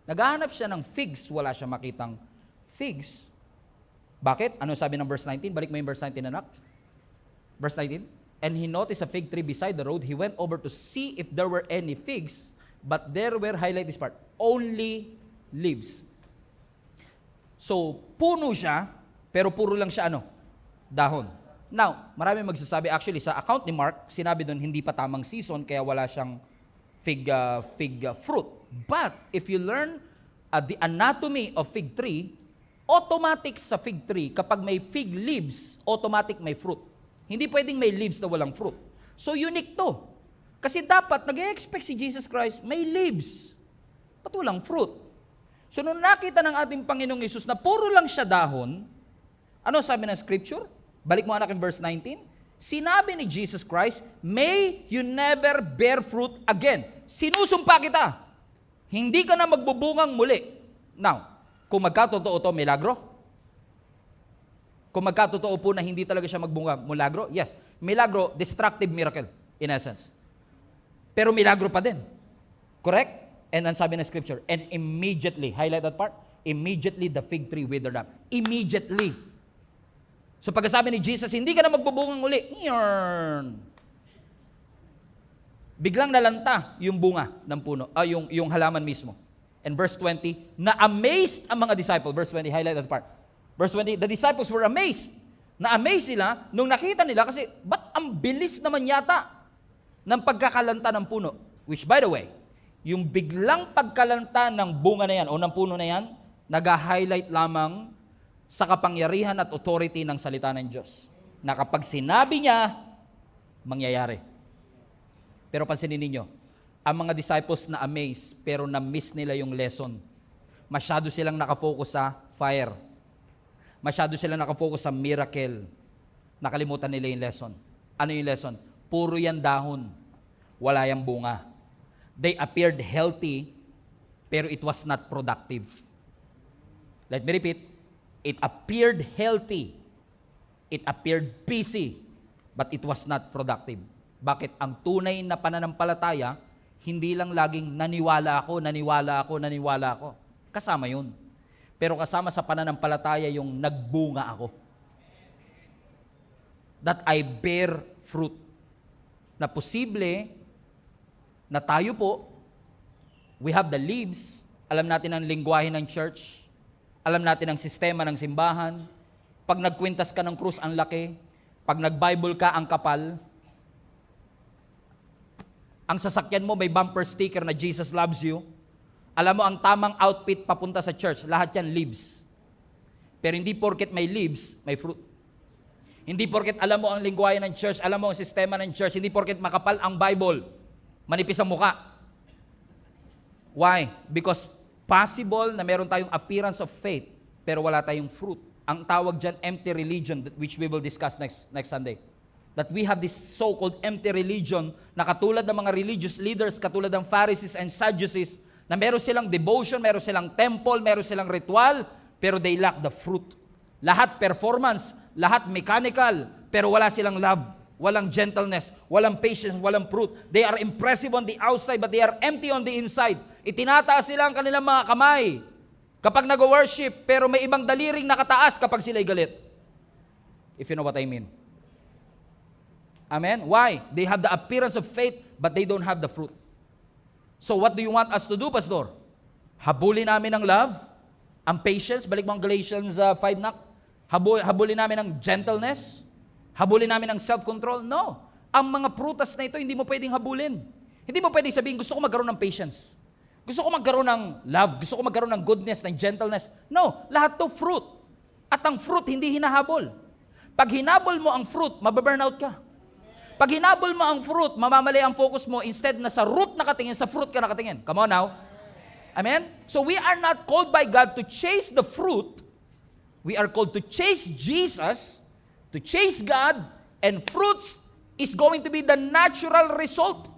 Naghahanap siya ng figs, wala siya makitang figs. Bakit? Ano sabi ng verse 19? Balik mo yung verse 19, anak. Verse 19, and he noticed a fig tree beside the road. He went over to see if there were any figs, but there were, highlight this part, only leaves. So, puno siya, pero puro lang siya dahon. Now, marami magsasabi, actually, sa account ni Mark, sinabi doon, hindi pa tamang season, kaya wala siyang fig fruit. But, if you learn the anatomy of fig tree, automatic sa fig tree, kapag may fig leaves, automatic may fruit. Hindi pwedeng may leaves na walang fruit. So, unique to. Kasi dapat, nag-expect si Jesus Christ, may leaves. Ba't walang fruit? So, nung nakita ng ating Panginoong Hesus na puro lang siya dahon, ano sabi ng scripture? Balik mo anak in verse 19. Sinabi ni Jesus Christ, may you never bear fruit again. Sinusumpa kita. Hindi ka na magbubungang muli. Now, kung magkatotoo to, milagro? Kung magkatotoo po na hindi talaga siya magbunga, milagro? Yes. Milagro, destructive miracle, in essence. Pero milagro pa din. Correct? And ang sabi ng scripture, and immediately, highlight that part, immediately the fig tree withered up. Immediately. So pagkasabi ni Jesus, hindi ka na magbubungang uli. Biglang nalanta yung bunga ng puno, yung halaman mismo. And verse 20, na-amazed ang mga disciples. Verse 20, highlight that part. Verse 20, the disciples were amazed Na-amaze sila nung nakita nila kasi, ba't ang bilis naman yata ng pagkakalanta ng puno? Which by the way, yung biglang pagkalanta ng bunga na yan o ng puno na yan, nag-highlight lamang sa kapangyarihan at authority ng salita ng Diyos. Na kapag sinabi niya, mangyayari. Pero pansinin ninyo, ang mga disciples na amazed pero na-miss nila yung lesson. Masyado silang nakafocus sa fire. Masyado silang nakafocus sa miracle. Nakalimutan nila yung lesson. Ano yung lesson? Puro yan dahon. Wala yung bunga. They appeared healthy, pero it was not productive. Let me repeat. It appeared healthy. It appeared busy, but it was not productive. Bakit? Ang tunay na pananampalataya, hindi lang laging naniwala ako. Kasama yun. Pero kasama sa pananampalataya yung nagbunga ako. That I bear fruit. Na posible na tayo po, we have the leaves, alam natin ang lingwahe ng church, alam natin ang sistema ng simbahan, pag nagkwintas ka ng krus, ang laki, pag nag-Bible ka, ang kapal, ang sasakyan mo may bumper sticker na Jesus loves you, alam mo ang tamang outfit papunta sa church, lahat yan leaves. Pero hindi porket may leaves, may fruit. Hindi porket alam mo ang lingwahe ng church, alam mo ang sistema ng church, hindi porket makapal ang Bible, manipis ang muka. Why? Because possible na meron tayong appearance of faith, pero wala tayong fruit. Ang tawag dyan, empty religion, which we will discuss next Sunday. That we have this so-called empty religion na katulad ng mga religious leaders, katulad ng Pharisees and Sadducees, na meron silang devotion, meron silang temple, meron silang ritual, pero they lack the fruit. Lahat performance, lahat mechanical, pero wala silang love, walang gentleness, walang patience, walang fruit. They are impressive on the outside, but they are empty on the inside. Itinataas sila ang kanilang mga kamay kapag nag-worship, pero may ibang daliring nakataas kapag sila'y galit. If you know what I mean. Amen? Why? They have the appearance of faith, but they don't have the fruit. So what do you want us to do, Pastor? Habulin namin ang love, ang patience, balik mo ang Galatians 5 nak. Habulin namin ang gentleness, habulin namin ang self-control. No. Ang mga prutas na ito, hindi mo pwedeng habulin. Hindi mo pwedeng sabihin, gusto ko magkaroon ng patience. Gusto ko magkaroon ng love. Gusto ko magkaroon ng goodness, ng gentleness. No. Lahat to fruit. At ang fruit, hindi hinahabol. Pag hinabol mo ang fruit, mababurnout ka. Pag hinabol mo ang fruit, mamamali ang focus mo, instead na sa root nakatingin, sa fruit ka nakatingin. Come on now. Amen? So we are not called by God to chase the fruit. We are called to chase Jesus, to chase God, and fruits is going to be the natural result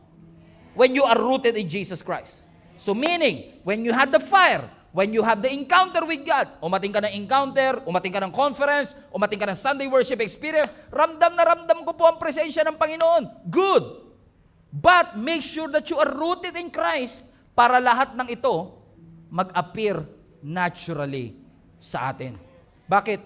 when you are rooted in Jesus Christ. So meaning, when you had the fire, when you have the encounter with God, umating ka ng encounter, umating ka ng conference, umating ka ng Sunday worship experience, ramdam na ramdam ko po ang presensya ng Panginoon. Good. But make sure that you are rooted in Christ para lahat ng ito mag-appear naturally sa atin. Bakit?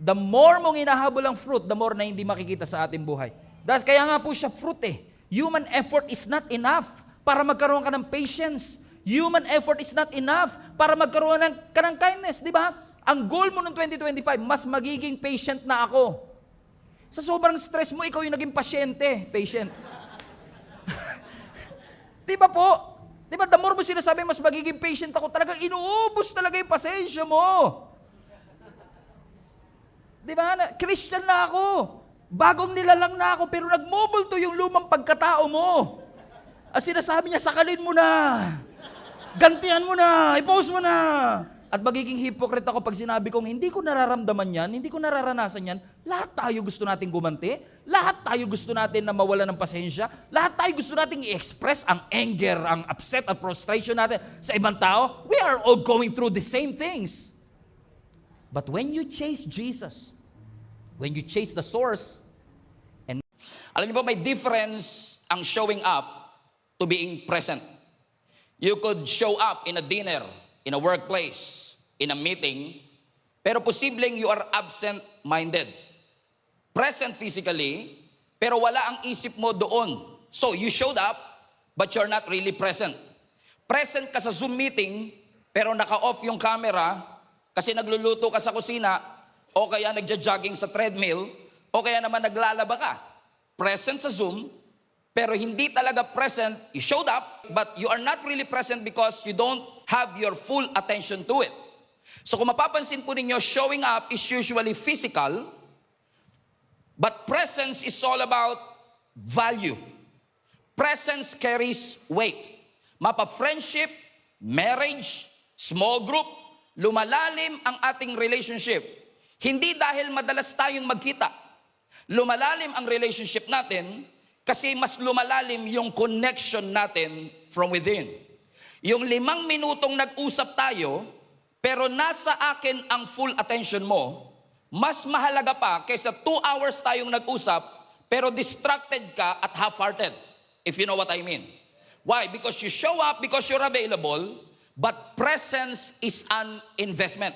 The more mong hinahabol ang fruit, the more na hindi makikita sa ating buhay. Kaya nga po siya fruit eh. Human effort is not enough para magkaroon ka ng patience. Human effort is not enough para magkaroon ka ng kindness, di ba? Ang goal mo noong 2025, mas magiging patient na ako. Sa sobrang stress mo, ikaw yung naging pasyente, patient. Di ba po? Di ba, the more mo sinasabi, mas magiging patient ako, talagang inuubos talaga yung pasensya mo. Di ba? Christian na ako. Bagong nilalang na ako, pero nagmumulto yung lumang pagkatao mo. At sinasabi niya, sakalin mo na. Gantihan mo na, i-post mo na. At magiging hypocrite ako pag sinabi kong hindi ko nararamdaman yan, hindi ko nararanasan yan. Lahat tayo gusto nating gumanti. Lahat tayo gusto natin na mawala ng pasensya. Lahat tayo gusto nating i-express ang anger, ang upset at frustration natin sa ibang tao. We are all going through the same things. But when you chase Jesus, when you chase the source, and alam niyo ba, may difference ang showing up to being present. You could show up in a dinner, in a workplace, in a meeting, pero posibleng you are absent-minded. Present physically, pero wala ang isip mo doon. So you showed up, but you're not really present. Present ka sa Zoom meeting, pero naka-off yung camera, kasi nagluluto ka sa kusina, o kaya nagja-jogging sa treadmill, o kaya naman naglalaba ka. Present sa Zoom, pero hindi talaga present. You showed up, but you are not really present because you don't have your full attention to it. So kung mapapansin po ninyo, showing up is usually physical, but presence is all about value. Presence carries weight. Mapa-friendship, marriage, small group, lumalalim ang ating relationship. Hindi dahil madalas tayong magkita. Lumalalim ang relationship natin kasi mas lumalalim yung connection natin from within. Yung 5 minutong nag-usap tayo, pero nasa akin ang full attention mo, mas mahalaga pa kaysa 2 hours tayong nag-usap, pero distracted ka at half-hearted, if you know what I mean. Why? Because you show up, because you're available, but presence is an investment.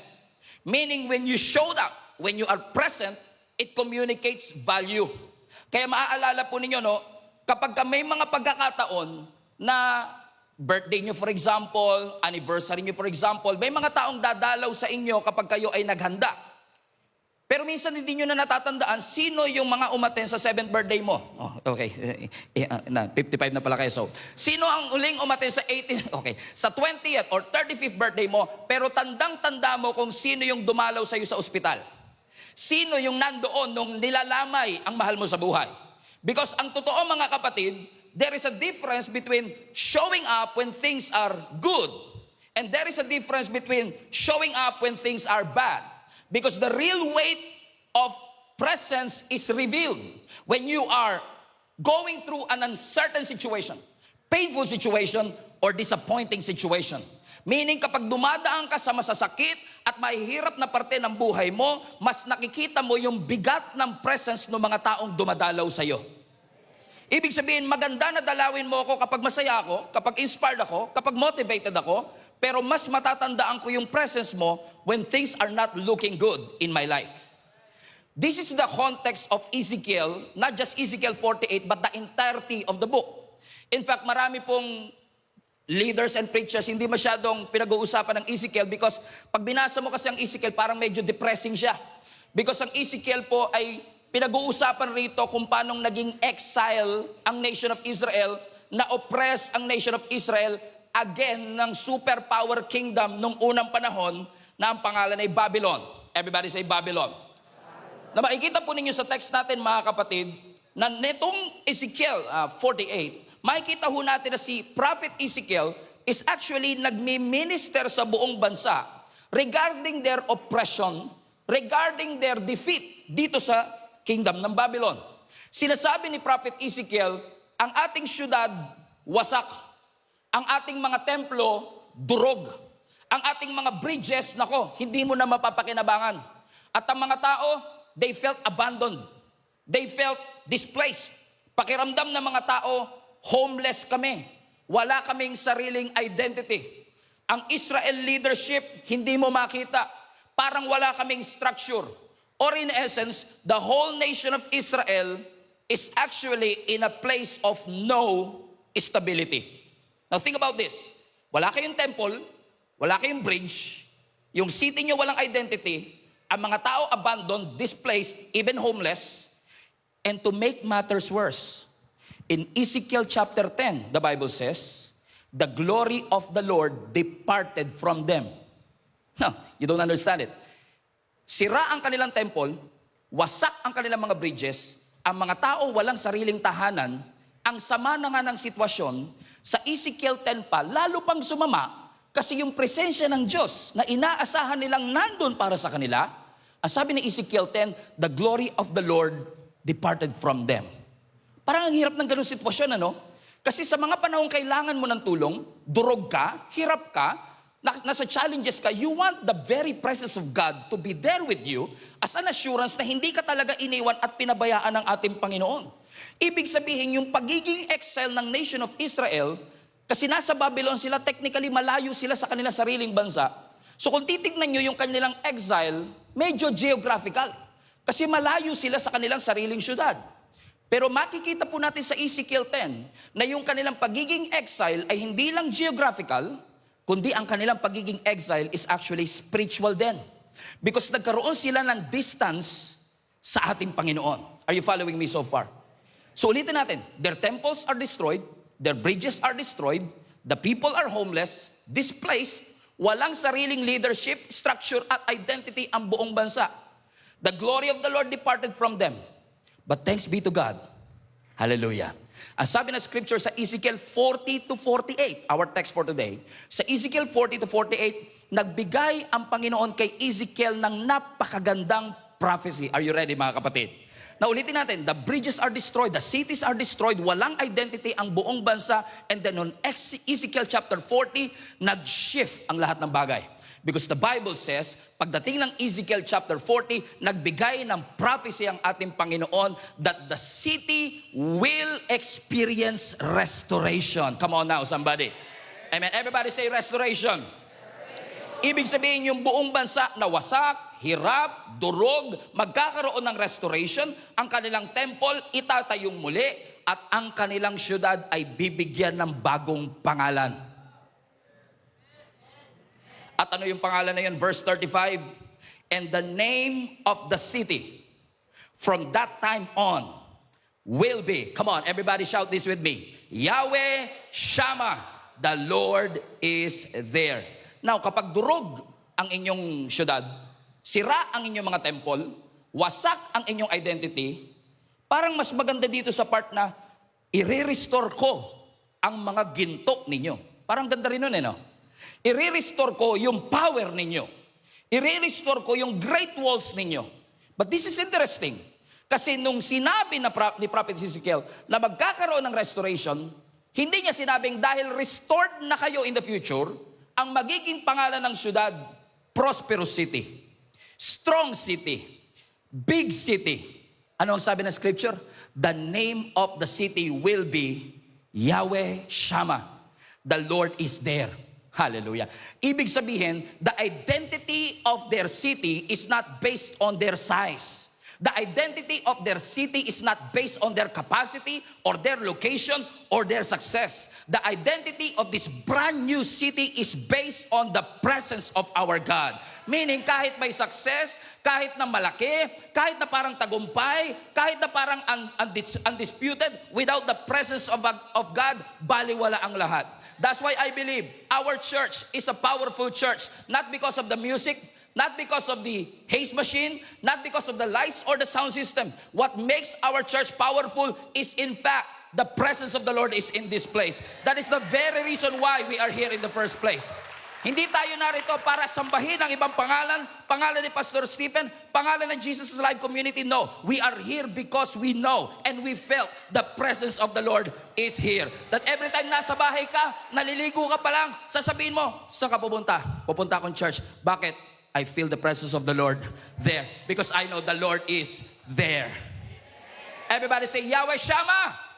Meaning when you showed up, when you are present, it communicates value. Kaya maaalala po ninyo, no, kapag may mga pagkakataon na birthday nyo for example, anniversary nyo for example, may mga taong dadalaw sa inyo kapag kayo ay naghanda. Pero minsan hindi nyo na natatandaan sino yung mga umaten sa 7th birthday mo. Oh, okay, 55 na pala kayo. So, sino ang uling umaten sa 18th, okay, sa 20th or 35th birthday mo, pero tandang-tanda mo kung sino yung dumalaw sa iyo sa ospital. Sino yung nandoon nung nilalamay ang mahal mo sa buhay? Because ang totoo mga kapatid, there is a difference between showing up when things are good, and there is a difference between showing up when things are bad. Because the real weight of presence is revealed when you are going through an uncertain situation, painful situation, or disappointing situation. Meaning kapag dumadaan ka sa masasakit at mahihirap na parte ng buhay mo, mas nakikita mo yung bigat ng presence ng mga taong dumadalaw sa iyo. Ibig sabihin, maganda na dalawin mo ako kapag masaya ako, kapag inspired ako, kapag motivated ako, pero mas matatandaan ko yung presence mo when things are not looking good in my life. This is the context of Ezekiel, not just Ezekiel 48, but the entirety of the book. In fact, marami pong leaders and preachers, hindi masyadong pinag-uusapan ng Ezekiel because pag binasa mo kasi ang Ezekiel, parang medyo depressing siya. Because ang Ezekiel po ay pinag-uusapan rito kung paano naging exile ang nation of Israel, na oppress ang nation of Israel again ng superpower kingdom nung unang panahon na ang pangalan ay Babylon. Everybody say Babylon. Na makikita po ninyo sa text natin mga kapatid, na nitong Ezekiel 48, makikita ho natin na si Prophet Ezekiel is actually nagmi-minister sa buong bansa regarding their oppression, regarding their defeat dito sa kingdom ng Babylon. Sinasabi ni Prophet Ezekiel, ang ating syudad wasak, ang ating mga templo durog, ang ating mga bridges, nako, hindi mo na mapapakinabangan. At ang mga tao, they felt abandoned. They felt displaced. Pakiramdam ng mga tao, homeless kami. Wala kaming sariling identity. Ang Israel leadership, hindi mo makita. Parang wala kaming structure. Or in essence, the whole nation of Israel is actually in a place of no stability. Now think about this. Wala kayong temple, wala kayong bridge, yung city nyo walang identity, ang mga tao abandoned, displaced, even homeless. And to make matters worse, in Ezekiel chapter 10, the Bible says, the glory of the Lord departed from them. No, you don't understand it. Sira ang kanilang temple, wasak ang kanilang mga bridges, ang mga tao walang sariling tahanan, ang sama na nga ng sitwasyon, sa Ezekiel 10 pa, lalo pang sumama, kasi yung presensya ng Diyos na inaasahan nilang nandun para sa kanila, ang sabi ni Ezekiel 10, the glory of the Lord departed from them. Parang ang hirap ng ganung sitwasyon, ano? Kasi sa mga panahong kailangan mo ng tulong, durog ka, hirap ka, nasa challenges ka, you want the very presence of God to be there with you as an assurance na hindi ka talaga iniwan at pinabayaan ng ating Panginoon. Ibig sabihin, yung pagiging exile ng nation of Israel, kasi nasa Babylon sila, technically malayo sila sa kanilang sariling bansa. So kung titignan nyo yung kanilang exile, medyo geographical. Kasi malayo sila sa kanilang sariling syudad. Pero makikita po natin sa Ezekiel 10 na yung kanilang pagiging exile ay hindi lang geographical, kundi ang kanilang pagiging exile is actually spiritual din. Because nagkaroon sila ng distance sa ating Panginoon. Are you following me so far? So ulitin natin, their temples are destroyed, their bridges are destroyed, the people are homeless, displaced, walang sariling leadership, structure at identity ang buong bansa. The glory of the Lord departed from them. But thanks be to God. Hallelujah. Ang sabi ng scripture sa Ezekiel 40 to 48, our text for today, sa Ezekiel 40 to 48, nagbigay ang Panginoon kay Ezekiel ng napakagandang prophecy. Are you ready mga kapatid? Now ulitin natin, the bridges are destroyed, the cities are destroyed, walang identity ang buong bansa, and then on Ezekiel chapter 40, nag-shift ang lahat ng bagay. Because the Bible says, pagdating ng Ezekiel chapter 40, nagbigay ng prophecy ang ating Panginoon that the city will experience restoration. Come on now, somebody. Amen. Everybody say restoration. Ibig sabihin yung buong bansa na wasak, hirap, durog, magkakaroon ng restoration, ang kanilang temple itatayong muli, at ang kanilang syudad ay bibigyan ng bagong pangalan. At ano yung pangalan na yun? Verse 35, and the name of the city from that time on will be, come on, everybody shout this with me, Yahweh Shammah, the Lord is there. Now, kapag durog ang inyong syudad, sira ang inyong mga temple, wasak ang inyong identity, parang mas maganda dito sa part na i-restore ko ang mga ginto ninyo. Parang ganda rin nun no? I-restore ko yung power ninyo. I-restore ko yung great walls ninyo. But this is interesting. Kasi nung sinabi ni Prophet Ezekiel na magkakaroon ng restoration, hindi niya sinabing dahil restored na kayo in the future, ang magiging pangalan ng syudad, prosperous city, strong city, big city. Ano ang sabi ng scripture? The name of the city will be Yahweh Shammah. The Lord is there. Hallelujah. Ibig sabihin, the identity of their city is not based on their size. The identity of their city is not based on their capacity or their location or their success. The identity of this brand new city is based on the presence of our God. Meaning kahit may success, kahit na malaki, kahit na parang tagumpay, kahit na parang undisputed, without the presence of God, baliwala ang lahat. That's why I believe our church is a powerful church, not because of the music, not because of the haze machine, not because of the lights or the sound system. What makes our church powerful is in fact the presence of the Lord is in this place. That is the very reason why we are here in the first place. Hindi tayo narito para sambahin ang ibang pangalan, pangalan ni Pastor Stephen, pangalan ng Jesus Live Community. No, we are here because we know and we felt the presence of the Lord is here. That every time nasa bahay ka, naliligo ka pa lang, sasabihin mo, saan ka pupunta? Pupunta akong church. Bakit? I feel the presence of the Lord there because I know the Lord is there. Everybody say, Yahweh Shammah.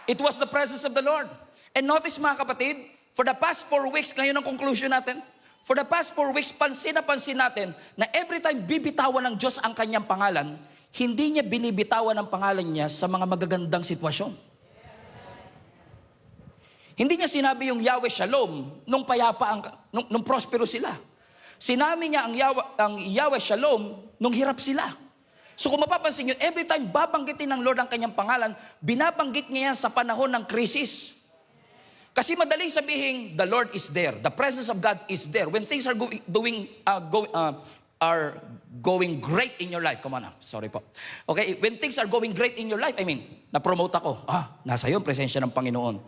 It was the presence of the Lord. And notice mga kapatid, for the past 4 weeks, ngayon ang conclusion natin, for the past 4 weeks, pansin natin na every time bibitawan ng Diyos ang kanyang pangalan, hindi niya binibitawan ang pangalan niya sa mga magagandang sitwasyon. Hindi niya sinabi yung Yahweh Shalom nung payapa, nung prospero sila. Sinabi niya ang Yahweh Shalom nung hirap sila. So kung mapapansin nyo, every time babanggitin ng Lord ang kanyang pangalan, binabanggit niya yan sa panahon ng krisis. Kasi madaling sabihin, the Lord is there. The presence of God is there. When things are going great in your life. Come on now. Sorry po. Okay, when things are going great in your life, I mean, na-promote ako. Nasa iyo ang presensya ng Panginoon.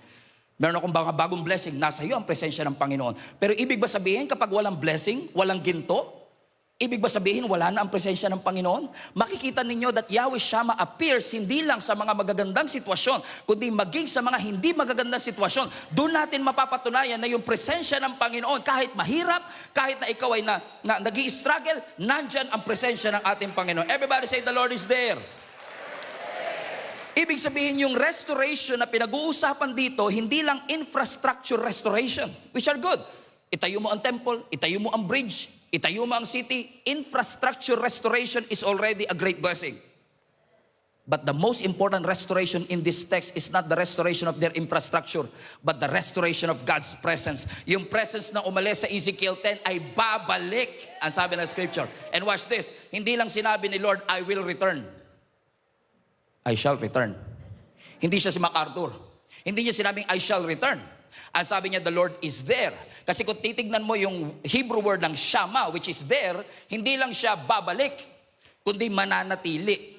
Meron akong mga bagong blessing, nasa iyo ang presensya ng Panginoon. Pero ibig ba sabihin, kapag walang blessing, walang ginto, ibig ba sabihin, wala na ang presensya ng Panginoon? Makikita ninyo that Yahweh Shammah appears hindi lang sa mga magagandang sitwasyon, kundi maging sa mga hindi magagandang sitwasyon. Doon natin mapapatunayan na yung presensya ng Panginoon, kahit mahirap, kahit na ikaw ay nag-i-struggle, nandyan ang presensya ng ating Panginoon. Everybody say, the Lord is there. Ibig sabihin, yung restoration na pinag-uusapan dito, hindi lang infrastructure restoration, which are good. Itayo mo ang temple, itayo mo ang bridge, itayo mo ang city. Infrastructure restoration is already a great blessing. But the most important restoration in this text is not the restoration of their infrastructure, but the restoration of God's presence. Yung presence na umalis sa Ezekiel 10 ay babalik, ang sabi ng scripture. And watch this, hindi lang sinabi ni Lord, I will return. I shall return. Hindi siya si MacArthur. Hindi niya sinabing, I shall return. Ang sabi niya, the Lord is there. Kasi kung titignan mo yung Hebrew word ng shama, which is there, hindi lang siya babalik, kundi mananatili.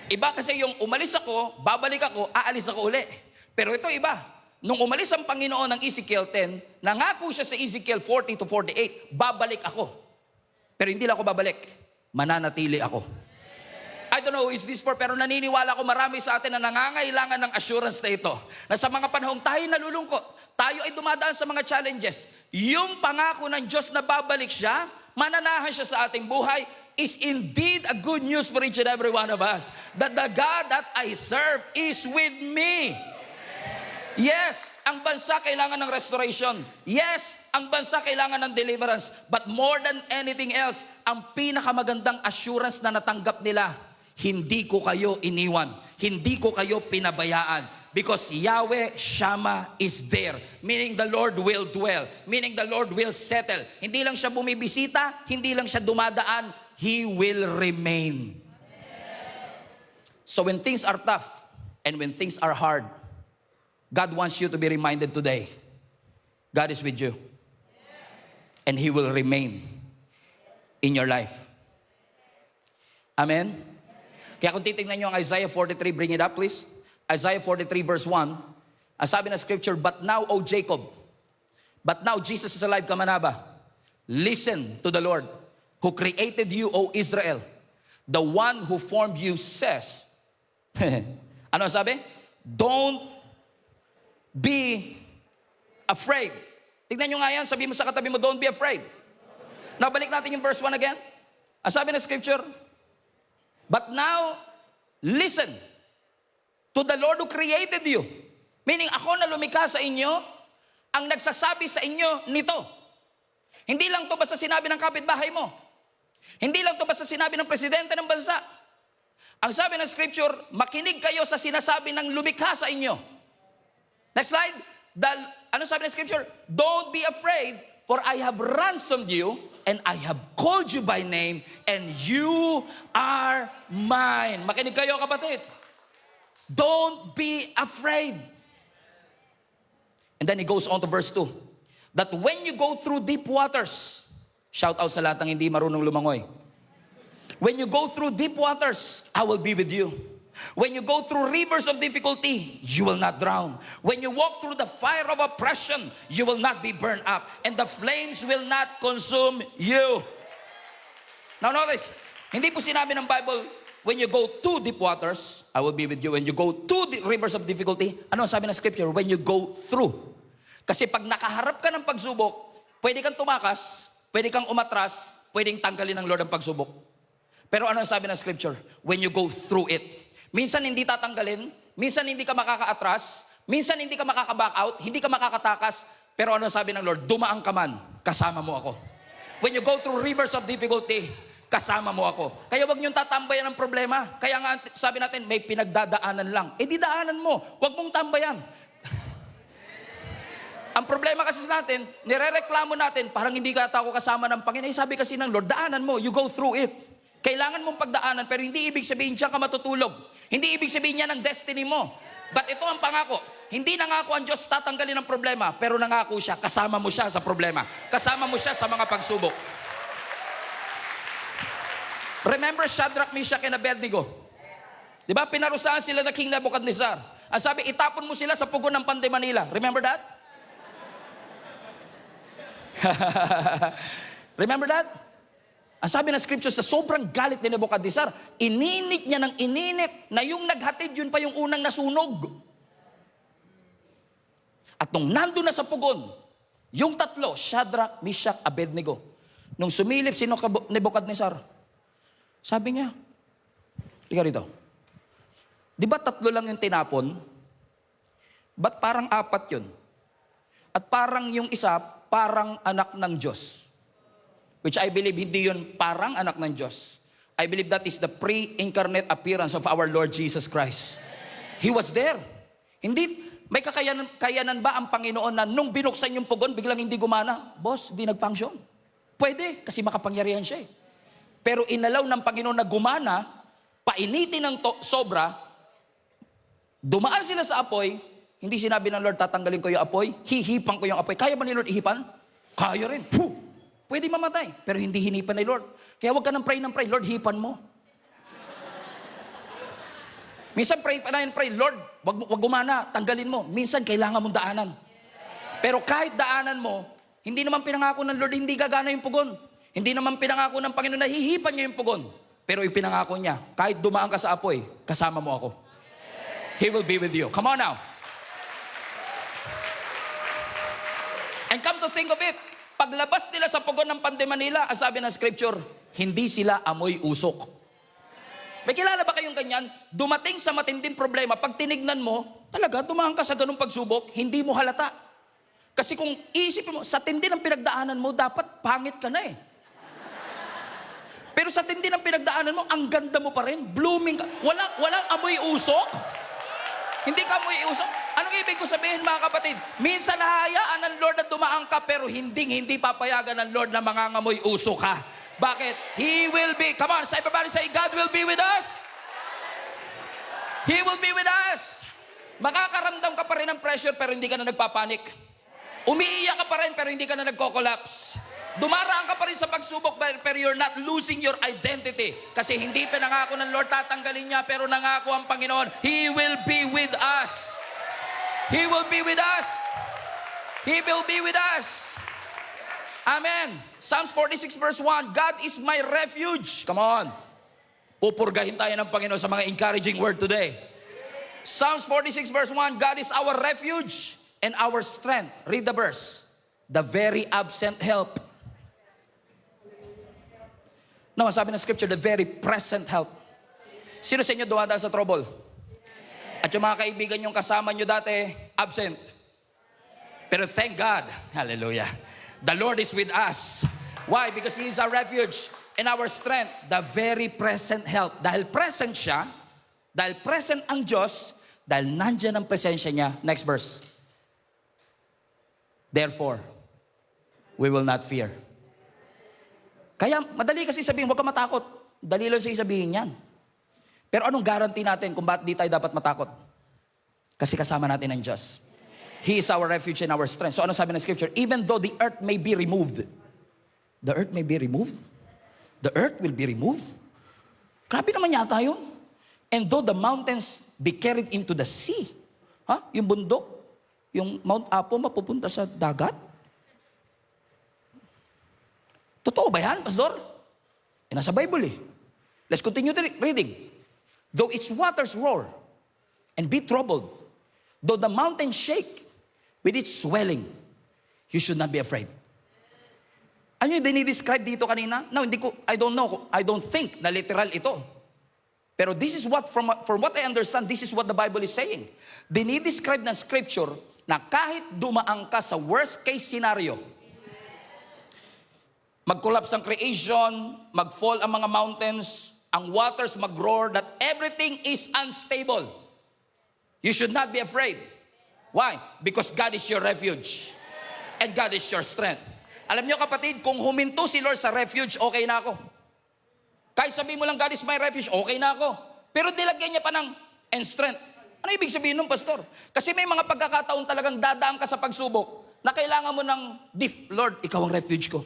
Iba kasi yung umalis ako, babalik ako, aalis ako uli. Pero ito iba. Nung umalis ang Panginoon ng Ezekiel 10, nangako siya sa Ezekiel 40 to 48, babalik ako. Pero hindi lang ako babalik, mananatili ako. I don't know who is this for, pero naniniwala ko marami sa atin na nangangailangan ng assurance na ito. Na sa mga panahong tayo nalulungkot, tayo ay dumadaan sa mga challenges. Yung pangako ng Diyos na babalik siya, mananahan siya sa ating buhay, is indeed a good news for each and every one of us. That the God that I serve is with me. Yes, ang bansa kailangan ng restoration. Yes, ang bansa kailangan ng deliverance. But more than anything else, ang pinakamagandang assurance na natanggap nila, hindi ko kayo iniwan. Hindi ko kayo pinabayaan. Because Yahweh Shammah is there. Meaning the Lord will dwell. Meaning the Lord will settle. Hindi lang siya bumibisita, hindi lang siya dumadaan, He will remain. So when things are tough and when things are hard, God wants you to be reminded today, God is with you. And He will remain in your life. Amen? Kaya kung titignan nyo ang Isaiah 43, bring it up please. Isaiah 43 verse 1, ang sabi na scripture, but now, O Jacob, but now Jesus is alive, Kamanaba, listen to the Lord, who created you, O Israel. The one who formed you says, ano sabi? Don't be afraid. Tignan nyo nga yan, sabi mo sa katabi mo, don't be afraid. Now, balik natin yung verse 1 again. Ang sabi ng scripture, but now, listen to the Lord who created you. Meaning, ako na lumikha sa inyo, ang nagsasabi sa inyo nito. Hindi lang to basta sinabi ng kapitbahay mo. Hindi lang to basta sinabi ng presidente ng bansa. Ang sabi ng scripture, makinig kayo sa sinasabi ng lumikha sa inyo. Next slide. Ano sabi ng scripture? Don't be afraid, for I have ransomed you, and I have called you by name, and you are mine. Makinig kayo, kapatid. Don't be afraid. And then he goes on to verse 2. That when you go through deep waters, shout out sa lahat ng hindi marunong lumangoy. When you go through deep waters, I will be with you. When you go through rivers of difficulty, you will not drown. When you walk through the fire of oppression, you will not be burned up, and the flames will not consume you. Now notice, hindi po sinabi ng Bible, when you go to deep waters, I will be with you. When you go to the rivers of difficulty, ano ang sabi ng scripture? When you go through. Kasi pag nakaharap ka ng pagsubok, pwede kang tumakas, pwede kang umatras, pwedeng tanggalin ng Lord ang pagsubok. Pero ano ang sabi ng scripture? When you go through it. Minsan hindi tatanggalin, minsan hindi ka makaka-atras, minsan hindi ka makaka-back out, hindi ka makakatakas, pero ano ang sabi ng Lord? Dumaan ka man, kasama mo ako. When you go through rivers of difficulty, kasama mo ako. Kaya wag niyong tatambayan ng problema. Kaya nga sabi natin, may pinagdadaanan lang. Eh di daanan mo, wag mong tambayan. Ang problema kasi sa natin, nirereklamo natin, parang hindi ka ako kasama ng Panginoon. Sabi kasi ng Lord, daanan mo, you go through it. Kailangan mong pagdaanan, pero hindi ibig sabihin diyan ka matutulog. Hindi ibig sabihin niya ng destiny mo. But ito ang pangako. Hindi nangako ang Diyos tatanggalin ang problema, pero nangako siya, kasama mo siya sa problema. Kasama mo siya sa mga pagsubok. Remember Shadrach, Meshach, and Abednego? Di ba? Pinarusahan sila na King Nebuchadnezzar. Ang sabi, itapon mo sila sa pugon ng Panday Manila. Remember that? Remember that? Ang sabi ng scripture, sa sobrang galit ni Nebuchadnezzar, ininit niya ng ininit na yung naghatid, yun pa yung unang nasunog. At nung nandun na sa pugon, yung tatlo, Shadrach, Meshach, Abednego, nung sumilip si Nebuchadnezzar, sabi niya, ika rito, di ba tatlo lang yung tinapon? Ba't parang apat yun? At parang yung isa, parang anak ng Diyos. Which I believe hindi yun parang anak ng Diyos. I believe that is the pre-incarnate appearance of our Lord Jesus Christ. He was there. Hindi, may kayanan ba ang Panginoon na nung binuksan yung pugon, biglang hindi gumana? Boss, hindi nag-function. Pwede, kasi makapangyarihan siya eh. Pero inalaw ng Panginoon na gumana, painitin ng sobra, dumaan sila sa apoy, hindi sinabi ng Lord, tatanggalin ko yung apoy, hihipan ko yung apoy. Kaya ba ni Lord ihipan? Kaya rin. Pwede mamatay, pero hindi hinipan ni Lord. Kaya huwag ka ng pray, Lord, hipan mo. Minsan pray, Lord, wag gumana, tanggalin mo. Minsan kailangan mong daanan. Pero kahit daanan mo, hindi naman pinangako ng Lord, hindi gagana yung pugon. Hindi naman pinangako ng Panginoon na hihipan niya yung pugon. Pero ipinangako niya, kahit dumaan ka sa apoy, kasama mo ako. He will be with you. Come on now. And come to think of it, paglabas nila sa pugon ng Pande Manila, ang sabi ng scripture, hindi sila amoy usok. May kilala ba kayong ganyan? Dumating sa matinding problema, pag tinignan mo, talaga, dumaan ka sa ganung pagsubok, hindi mo halata. Kasi kung isipin mo, sa tindi ng pinagdaanan mo, dapat pangit ka na eh. Pero sa tindi ng pinagdaanan mo, ang ganda mo pa rin, blooming ka. Walang amoy usok. Hindi ka amoy usok. Anong ibig ko sabihin mga kapatid? Minsan nahayaan ng Lord na dumaan ka, pero hindi papayagan ng Lord na mangangamoy usok ka. Bakit? He will be, come on, so everybody say, God will be with us. He will be with us. Makakaramdam ka pa rin ng pressure pero hindi ka na nagpapanik. Umiiyak ka pa rin pero hindi ka na nagko-collapse. Dumaraan ka pa rin sa pagsubok pero you're not losing your identity. Kasi hindi pinangako ng Lord tatanggalin niya pero nangako ang Panginoon, He will be with us. He will be with us. He will be with us. Amen. Psalms 46 verse 1, God is my refuge. Come on. Pupurgahin tayo ng Panginoon sa mga encouraging word today. Psalms 46 verse 1, God is our refuge and our strength. Read the verse. The very absent help. No, sabi ng scripture, the very present help. Sino sa inyo dumadaan sa trouble? At yung mga kaibigan yung kasama nyo dati, absent. Pero thank God, hallelujah, the Lord is with us. Why? Because He is our refuge and our strength, the very present help. Dahil present siya, dahil present ang Diyos, dahil nandyan ang presensya niya. Next verse. Therefore, we will not fear. Kaya madali kasi sabihin, huwag ka matakot. Dali lang siya sabihin yan. Pero anong guarantee natin kung bakit di tayo dapat matakot? Kasi kasama natin ang Diyos. He is our refuge and our strength. So ano sabi ng scripture? Even though the earth may be removed. The earth may be removed? The earth will be removed? Grabe naman yata yun. And though the mountains be carried into the sea. Yung bundok, yung Mount Apo mapupunta sa dagat? Totoo ba yan, Pastor? Nasa Bible eh. Let's continue reading. Though its waters roar and be troubled, though the mountains shake with its swelling, you should not be afraid. Ano yung dinidescribe dito kanina? No, I don't know. I don't think na literal ito. Pero this is what, from what I understand, this is what the Bible is saying. Dinidescribe ng scripture na kahit dumaan ka sa worst case scenario, mag-collapse ang creation, mag-fall ang mga mountains, ang waters mag-roar, that everything is unstable. You should not be afraid. Why? Because God is your refuge. And God is your strength. Alam niyo kapatid, kung huminto si Lord sa refuge, okay na ako. Kahit sabihin mo lang, God is my refuge, okay na ako. Pero nilagyan niya pa ng and strength. Ano ibig sabihin nun, Pastor? Kasi may mga pagkakataon talagang dadaan ka sa pagsubok na kailangan mo ng Lord, ikaw ang refuge ko.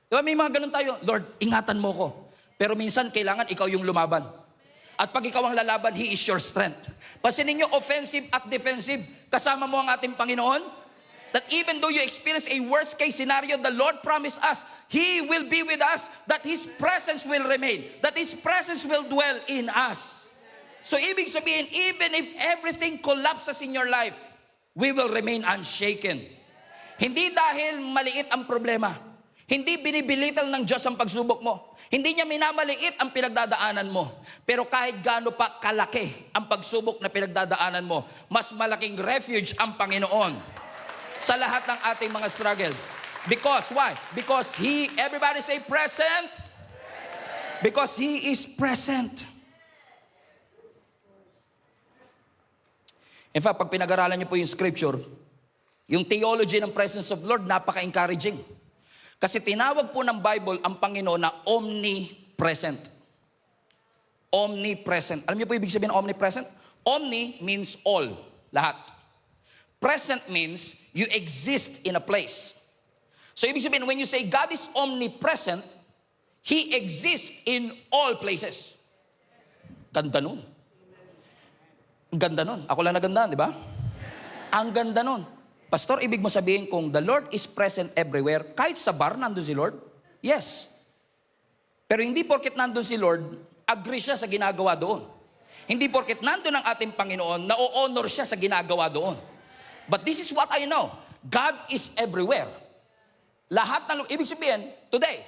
Diba may mga ganun tayo, Lord, ingatan mo ko. Pero minsan, kailangan ikaw yung lumaban. At pag ikaw ang lalaban, He is your strength. Pansinin niyo, offensive at defensive, kasama mo ang ating Panginoon. That even though you experience a worst case scenario, the Lord promised us, He will be with us, that His presence will remain, that His presence will dwell in us. So ibig sabihin, even if everything collapses in your life, we will remain unshaken. Hindi dahil maliit ang problema. Hindi binibilital ng Diyos ang pagsubok mo. Hindi niya minamaliit ang pinagdadaanan mo. Pero kahit gaano pa kalaki ang pagsubok na pinagdadaanan mo, mas malaking refuge ang Panginoon sa lahat ng ating mga struggle. Because, why? Because He, everybody say present. Because He is present. In fact, pag pinag-aralan niyo po yung scripture, yung theology ng presence of Lord, napaka-encouraging. Kasi tinawag po ng Bible ang Panginoon na omnipresent. Omnipresent. Alam niyo po ibig sabihin ng omnipresent? Omni means all, lahat. Present means you exist in a place. So ibig sabihin, when you say God is omnipresent, He exists in all places. Ganda nun. Ang ganda nun. Ako lang naganda, di ba? Ang ganda nun. Pastor, ibig mo sabihin kung the Lord is present everywhere, kahit sa bar, nandun si Lord? Yes. Pero hindi porket nandun si Lord, agree siya sa ginagawa doon. Hindi porket nandun ang ating Panginoon, na-honor siya sa ginagawa doon. But this is what I know. God is everywhere. Lahat ng, ibig sabihin, today,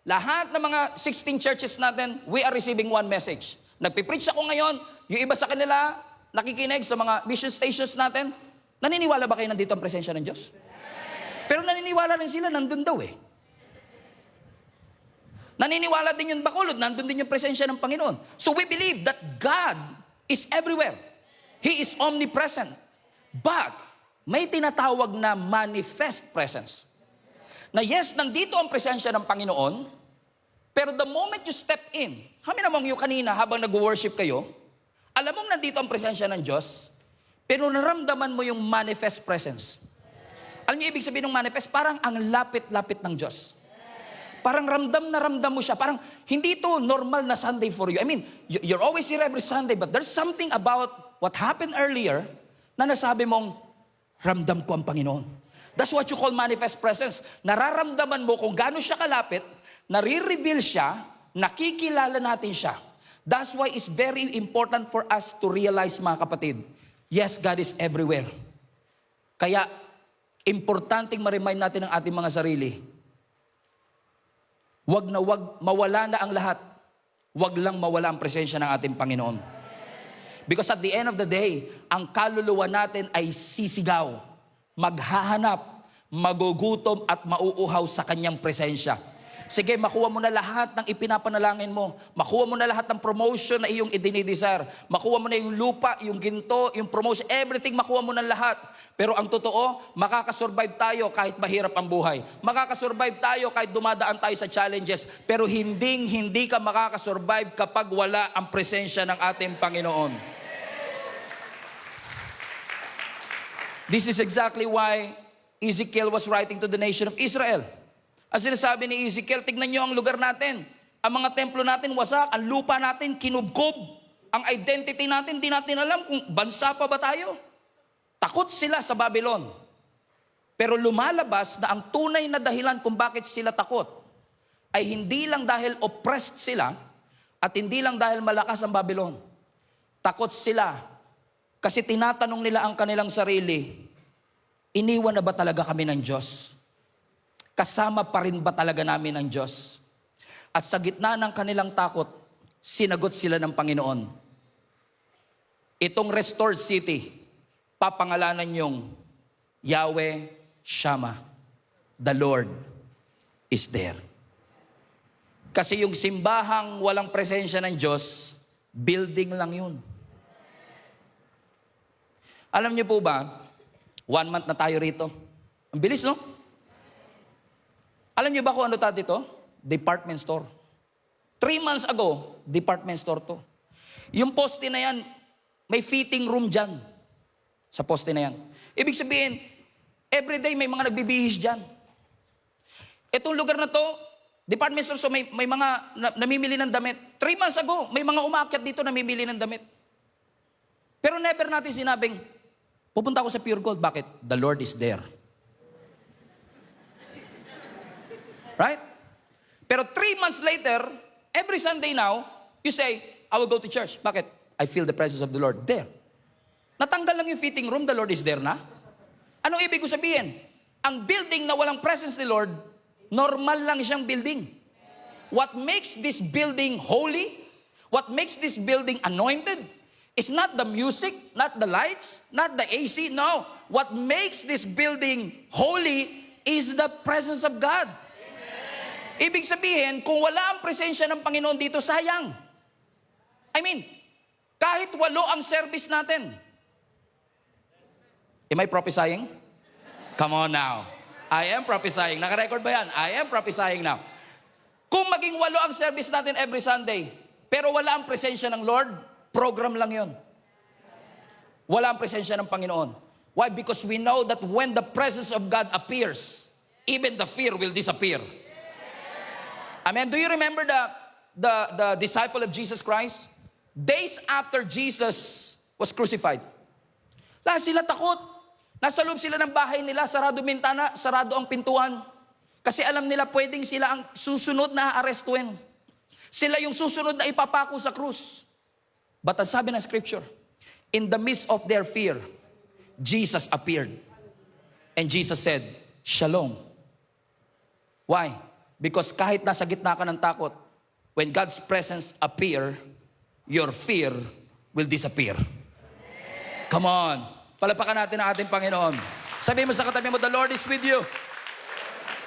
lahat ng mga 16 churches natin, we are receiving one message. Nagpipreach ako ngayon, yung iba sa kanila, nakikinig sa mga mission stations natin, naniniwala ba kayo nandito ang presensya ng Diyos? Pero naniniwala rin sila, nandun daw eh. Naniniwala din yung Bacolod, nandun din yung presensya ng Panginoon. So we believe that God is everywhere. He is omnipresent. But, may tinatawag na manifest presence. Na yes, nandito ang presensya ng Panginoon, pero the moment you step in, kami namang yung kanina habang nag-worship kayo, alam mong nandito ang presensya ng Diyos, pero naramdaman mo yung manifest presence. Alam niyo ibig sabihin ng manifest? Parang ang lapit-lapit ng Diyos. Parang ramdam na ramdam mo siya. Parang hindi ito normal na Sunday for you. I mean, you're always here every Sunday, but there's something about what happened earlier na nasabi mong, ramdam ko ang Panginoon. That's what you call manifest presence. Nararamdaman mo kung gaano siya kalapit, nare-reveal siya, nakikilala natin siya. That's why it's very important for us to realize, mga kapatid, yes, God is everywhere. Kaya, importanteng ma-remind natin ang ating mga sarili. Wag na wag, mawala na ang lahat. Wag lang mawala ang presensya ng ating Panginoon. Because at the end of the day, ang kaluluwa natin ay sisigaw, maghahanap, magugutom at mauuhaw sa kanyang presensya. Sige, makuha mo na lahat ng ipinapanalangin mo. Makuha mo na lahat ng promotion na iyong idinidesire. Makuha mo na yung lupa, yung ginto, yung promotion, everything makuha mo na lahat. Pero ang totoo, makakasurvive tayo kahit mahirap ang buhay. Makakasurvive tayo kahit dumadaan tayo sa challenges. Pero hindi ka makakasurvive kapag wala ang presensya ng ating Panginoon. This is exactly why Ezekiel was writing to the nation of Israel. Ang sinasabi ni Ezekiel, tignan niyo ang lugar natin. Ang mga templo natin wasak, ang lupa natin kinubkob. Ang identity natin, di natin alam kung bansa pa ba tayo. Takot sila sa Babylon. Pero lumalabas na ang tunay na dahilan kung bakit sila takot ay hindi lang dahil oppressed sila at hindi lang dahil malakas ang Babylon. Takot sila kasi tinatanong nila ang kanilang sarili, iniwan na ba talaga kami ng Diyos? Kasama pa rin ba talaga namin ang Diyos? At sa gitna ng kanilang takot, sinagot sila ng Panginoon. Itong restored city, papangalanan yung Yahweh Shammah. The Lord is there. Kasi yung simbahang walang presensya ng Diyos, building lang yun. Alam niyo po ba, 1 month na tayo rito. Ang bilis, no? Alam niyo ba kung ano tati to? Department store. 3 months ago, department store to. Yung poste na yan, may fitting room dyan. Sa poste na yan. Ibig sabihin, everyday may mga nagbibihis dyan. Itong lugar na to, department store, so may mga namimili ng damit. 3 months ago, may mga umaakyat dito namimili ng damit. Pero never natin sinabing, pupunta ako sa Pure Gold. Bakit? The Lord is there. Right? Pero 3 months later, every Sunday now, you say, I will go to church. Bakit? I feel the presence of the Lord there. Natanggal lang yung fitting room, the Lord is there na. Anong ibig ko sabihin? Ang building na walang presence ni Lord, normal lang siyang building. What makes this building holy, what makes this building anointed, is not the music, not the lights, not the AC, no. What makes this building holy is the presence of God. Ibig sabihin, kung wala ang presensya ng Panginoon dito, sayang. I mean, kahit 8 ang service natin. Am I prophesying? Come on now. I am prophesying. Naka-record ba yan? I am prophesying now. Kung maging 8 ang service natin every Sunday, pero wala ang presensya ng Lord, program lang yon. Wala ang presensya ng Panginoon. Why? Because we know that when the presence of God appears, even the fear will disappear. Amen. Do you remember the disciple of Jesus Christ? Days after Jesus was crucified. Lahat sila takot. Nasa loob sila ng bahay nila, sarado bintana, sarado ang pintuan. Kasi alam nila pwedeng sila ang susunod na aarestuin. Sila yung susunod na ipapako sa krus. But ang sabi ng scripture, in the midst of their fear, Jesus appeared. And Jesus said, Shalom. Why? Because kahit nasa gitna ka ng takot, when God's presence appear, your fear will disappear. Come on. Palapakan natin ang ating Panginoon. Sabihin mo sa katabi mo, the Lord is with you.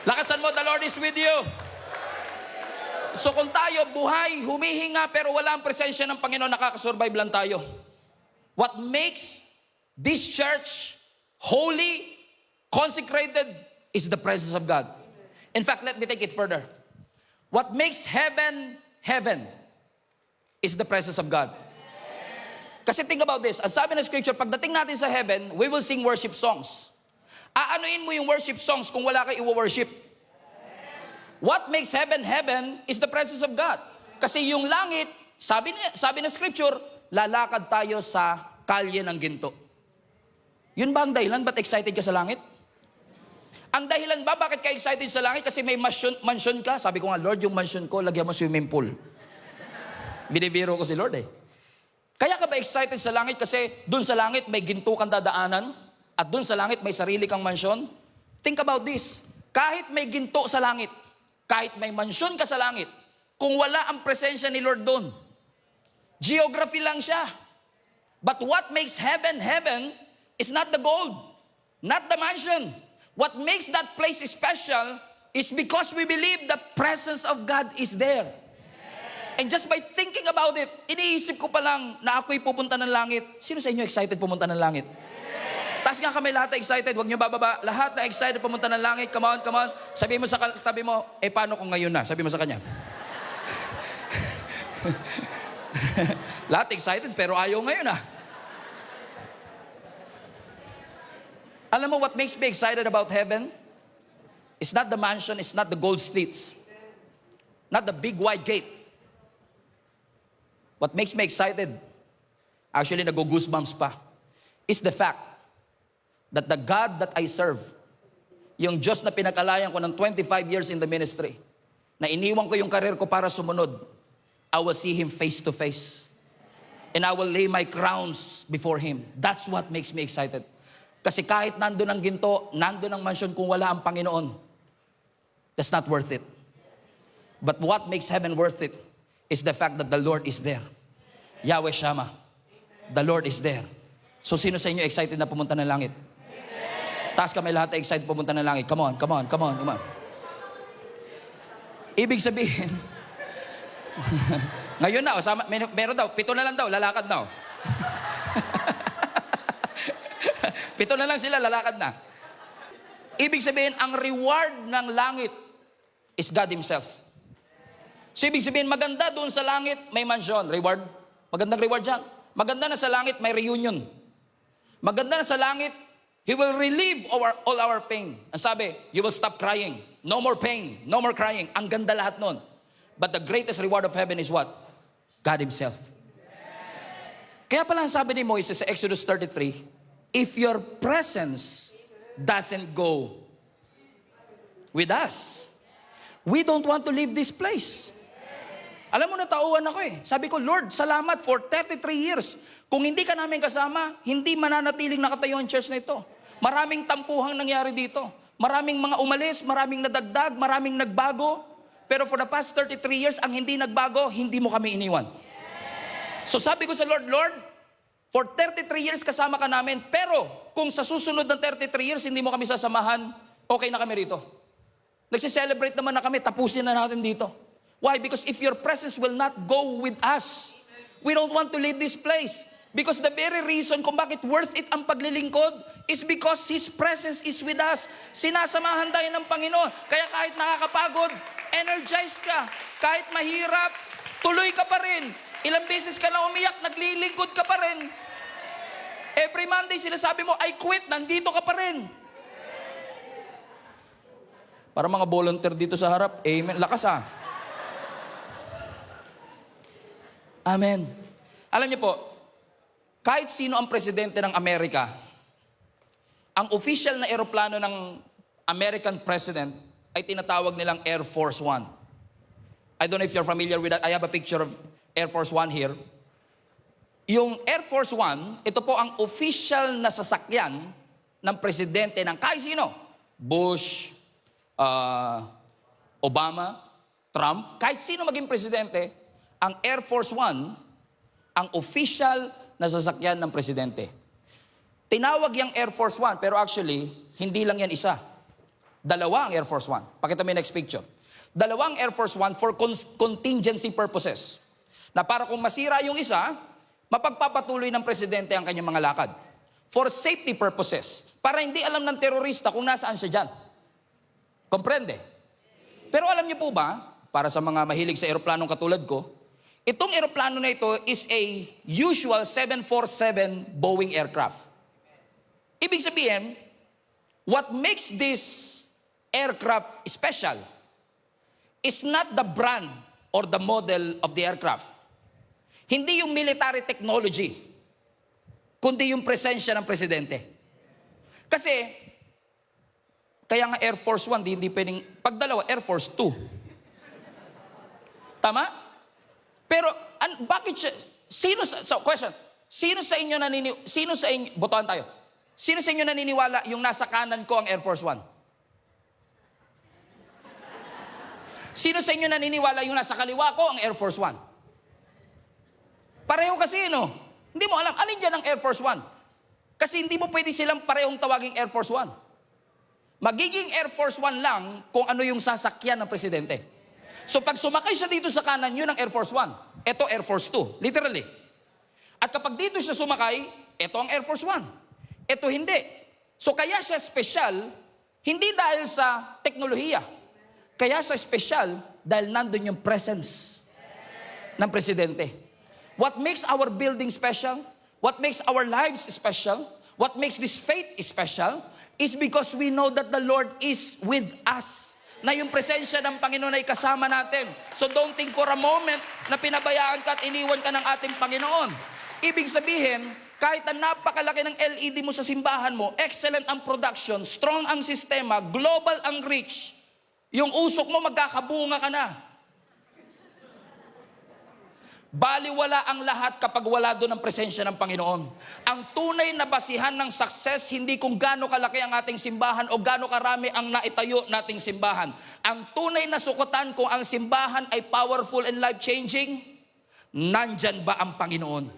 Lakasan mo, the Lord is with you. So kung tayo buhay, humihinga, pero wala ang presensya ng Panginoon, nakakasurvive lang tayo. What makes this church holy, consecrated, is the presence of God. In fact, let me take it further. What makes heaven, heaven, is the presence of God. Kasi think about this. Ang sabi ng scripture, pagdating natin sa heaven, we will sing worship songs. Aanuin mo yung worship songs kung wala kayo i-worship. What makes heaven, heaven, is the presence of God. Kasi yung langit, sabi ng scripture, lalakad tayo sa kalye ng ginto. Yun ba ang dahilan? Ba't excited ka sa langit? Ang dahilan ba bakit ka excited sa langit? Kasi may mansion ka. Sabi ko nga, Lord, yung mansion ko, lagyan mo swimming pool. Binibiro ko si Lord eh. Kaya ka ba excited sa langit? Kasi dun sa langit may ginto kang dadaanan at dun sa langit may sarili kang mansion? Think about this. Kahit may ginto sa langit, kahit may mansion ka sa langit, kung wala ang presensya ni Lord dun, geography lang siya. But what makes heaven, heaven, is not the gold, not the mansion. What makes that place special is because we believe the presence of God is there. And just by thinking about it, iniisip ko pa lang na ako'y pupunta ng langit. Sino sa inyo excited pumunta ng langit? Taas nga kami lahat na excited. Huwag nyo bababa. Lahat na excited pumunta ng langit. Come on, come on. Sabihin mo sa tabi mo, paano kung ngayon na? Sabihin mo sa kanya. Lahat excited pero ayaw ngayon ah. Alam mo what makes me excited about heaven? It's not the mansion, it's not the gold streets, not the big wide gate. What makes me excited, actually nag-goosebumps pa, is the fact that the God that I serve, yung Diyos na pinag-alayan ko ng 25 years in the ministry, na iniwan ko yung karir ko para sumunod, I will see Him face to face. And I will lay my crowns before Him. That's what makes me excited. Kasi kahit nandun ang ginto, nandun ang mansion, kung wala ang Panginoon, that's not worth it. But what makes heaven worth it is the fact that the Lord is there. Yahweh Shammah. The Lord is there. So sino sa inyo excited na pumunta ng langit? Taas kami lahat na excited pumunta ng langit. Come on, come on, come on, come on. Ibig sabihin, ngayon na, meron daw, 7 na lang daw, lalakad na. 7 na lang sila, lalakad na. Ibig sabihin, ang reward ng langit is God Himself. So ibig sabihin, maganda doon sa langit, may mansion, reward. Magandang reward dyan. Maganda na sa langit, may reunion. Maganda na sa langit, He will relieve all our pain. Ang sabi, you will stop crying. No more pain, no more crying. Ang ganda lahat nun. But the greatest reward of heaven is what? God Himself. Kaya pala ang sabi ni Moises sa Exodus 33, if your presence doesn't go with us, we don't want to leave this place. Alam mo, natauhan ako eh. Sabi ko, Lord, salamat for 33 years. Kung hindi ka namin kasama, hindi mananatiling nakatayo ang church na ito. Maraming tampuhang nangyari dito. Maraming mga umalis, maraming nadagdag, maraming nagbago. Pero for the past 33 years, ang hindi nagbago, hindi mo kami iniwan. So sabi ko sa Lord, Lord, for 33 years kasama ka namin, pero kung sa susunod ng 33 years hindi mo kami sasamahan, okay na kami rito. Nagsiselebrate naman na kami, tapusin na natin dito. Why? Because if your presence will not go with us, we don't want to leave this place. Because the very reason kung bakit worth it ang paglilingkod is because His presence is with us. Sinasamahan tayo ng Panginoon. Kaya kahit nakakapagod, energize ka. Kahit mahirap, tuloy ka pa rin. Ilang beses ka na umiyak, naglilingkod ka pa rin. Every Monday sinasabi mo, I quit, nandito ka pa rin. Para mga volunteer dito sa harap, amen. Lakas Amen. Alam niyo po, kahit sino ang presidente ng Amerika, ang official na eroplano ng American president ay tinatawag nilang Air Force One. I don't know if you're familiar with that. I have a picture of Air Force One here. Yung Air Force One, ito po ang official na sasakyan ng presidente ng kahit sino. Bush, Obama, Trump, kahit sino maging presidente, ang Air Force One, ang official na sasakyan ng presidente. Tinawag yung Air Force One, pero actually, hindi lang yan isa. Dalawa ang Air Force One. Pakita mo yung next picture. Dalawang Air Force One for contingency purposes. Na para kung masira yung isa, mapagpapatuloy ng presidente ang kanyang mga lakad. For safety purposes. Para hindi alam ng terorista kung nasaan siya dyan. Komprende? Pero alam niyo po ba, para sa mga mahilig sa eroplanong katulad ko, itong eroplano na ito is a usual 747 Boeing aircraft. Ibig sabihin, what makes this aircraft special is not the brand or the model of the aircraft. Hindi yung military technology, kundi yung presensya ng presidente. Kasi, kaya nga Air Force One, hindi pwedeng, pag dalawa, Air Force 2. Tama? Pero, bakit siya, question, sino sa inyo, botohan tayo, sino sa inyo naniniwala yung nasa kanan ko ang Air Force One? Sino sa inyo naniniwala yung nasa kaliwa ko ang Air Force One? Pareho kasi, no? Hindi mo alam, alin dyan ang Air Force One? Kasi hindi mo pwede silang parehong tawaging Air Force One. Magiging Air Force One lang kung ano yung sasakyan ng presidente. So pag sumakay siya dito sa kanan, yun ang Air Force One. Ito Air Force 2, literally. At kapag dito siya sumakay, ito ang Air Force One. Ito hindi. So kaya siya special, hindi dahil sa teknolohiya. Kaya siya special dahil nandun yung presence ng presidente. What makes our building special, what makes our lives special, what makes this faith special, is because we know that the Lord is with us. Na yung presensya ng Panginoon ay kasama natin. So don't think for a moment na pinabayaan ka at iniwan ka ng ating Panginoon. Ibig sabihin, kahit ang napakalaki ng LED mo sa simbahan mo, excellent ang production, strong ang sistema, global ang reach, yung usok mo magkakabunga ka na. Baliwala ang lahat kapag wala doon ang presensya ng Panginoon. Ang tunay na basihan ng success, hindi kung gaano kalaki ang ating simbahan o gaano karami ang naitayo nating simbahan. Ang tunay na sukutan kung ang simbahan ay powerful and life-changing, nandyan ba ang Panginoon?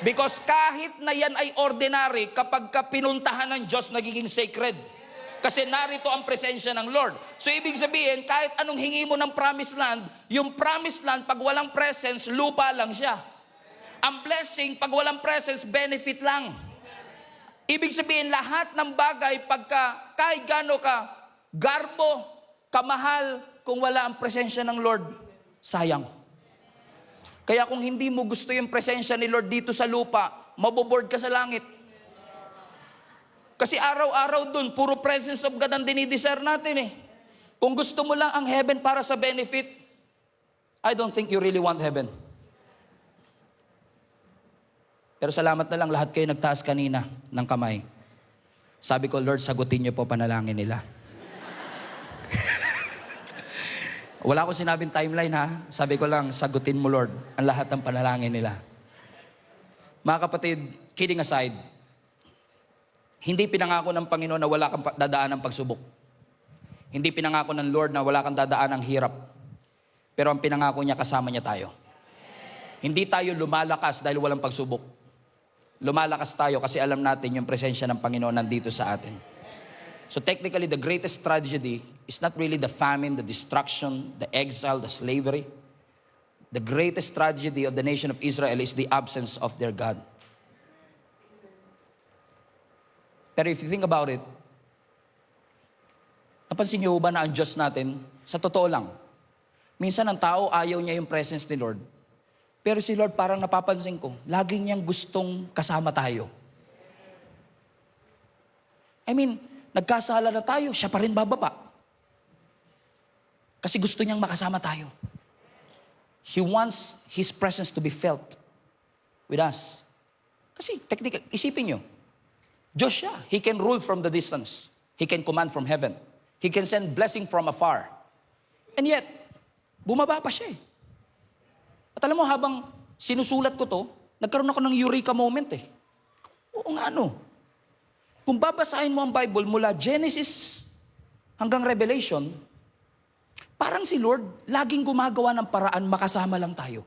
Because kahit na yan ay ordinary, kapag ka pinuntahan ng Diyos, nagiging sacred. Kasi narito ang presensya ng Lord. So ibig sabihin, kahit anong hingi mo ng promised land, yung promised land, pag walang presence, lupa lang siya. Ang blessing, pag walang presence, benefit lang. Ibig sabihin, lahat ng bagay, pagka kahit gaano ka, garbo, kamahal, kung wala ang presensya ng Lord, sayang. Kaya kung hindi mo gusto yung presensya ni Lord dito sa lupa, maboboard ka sa langit. Kasi araw-araw dun, puro presence of God ang dinidesire natin eh. Kung gusto mo lang ang heaven para sa benefit, I don't think you really want heaven. Pero salamat na lang lahat kayo nagtaas kanina ng kamay. Sabi ko, Lord, sagutin niyo po panalangin nila. Wala akong sinabing timeline ha. Sabi ko lang, sagutin mo Lord ang lahat ng panalangin nila. Mga kapatid, kidding aside, hindi pinangako ng Panginoon na wala kang dadaan ng pagsubok. Hindi pinangako ng Lord na wala kang dadaan ng hirap. Pero ang pinangako niya, kasama niya tayo. Hindi tayo lumalakas dahil walang pagsubok. Lumalakas tayo kasi alam natin yung presensya ng Panginoon nandito sa atin. So technically, the greatest tragedy is not really the famine, the destruction, the exile, the slavery. The greatest tragedy of the nation of Israel is the absence of their God. Pero if you think about it, napansin niyo ba na ang Diyos natin, sa totoo lang, minsan ang tao ayaw niya yung presence ni Lord. Pero si Lord parang napapansin ko, lagi niyang gustong kasama tayo. I mean, nagkasala na tayo, siya pa rin bababa. Kasi gusto niyang makasama tayo. He wants His presence to be felt with us. Kasi, technically, isipin niyo, Diyos siya. He can rule from the distance. He can command from heaven. He can send blessing from afar. And yet, bumaba pa siya eh. At alam mo, habang sinusulat ko to, nagkaroon ako ng eureka moment eh. Oo nga ano. Kung babasahin mo ang Bible mula Genesis hanggang Revelation, parang si Lord laging gumagawa ng paraan makasama lang tayo.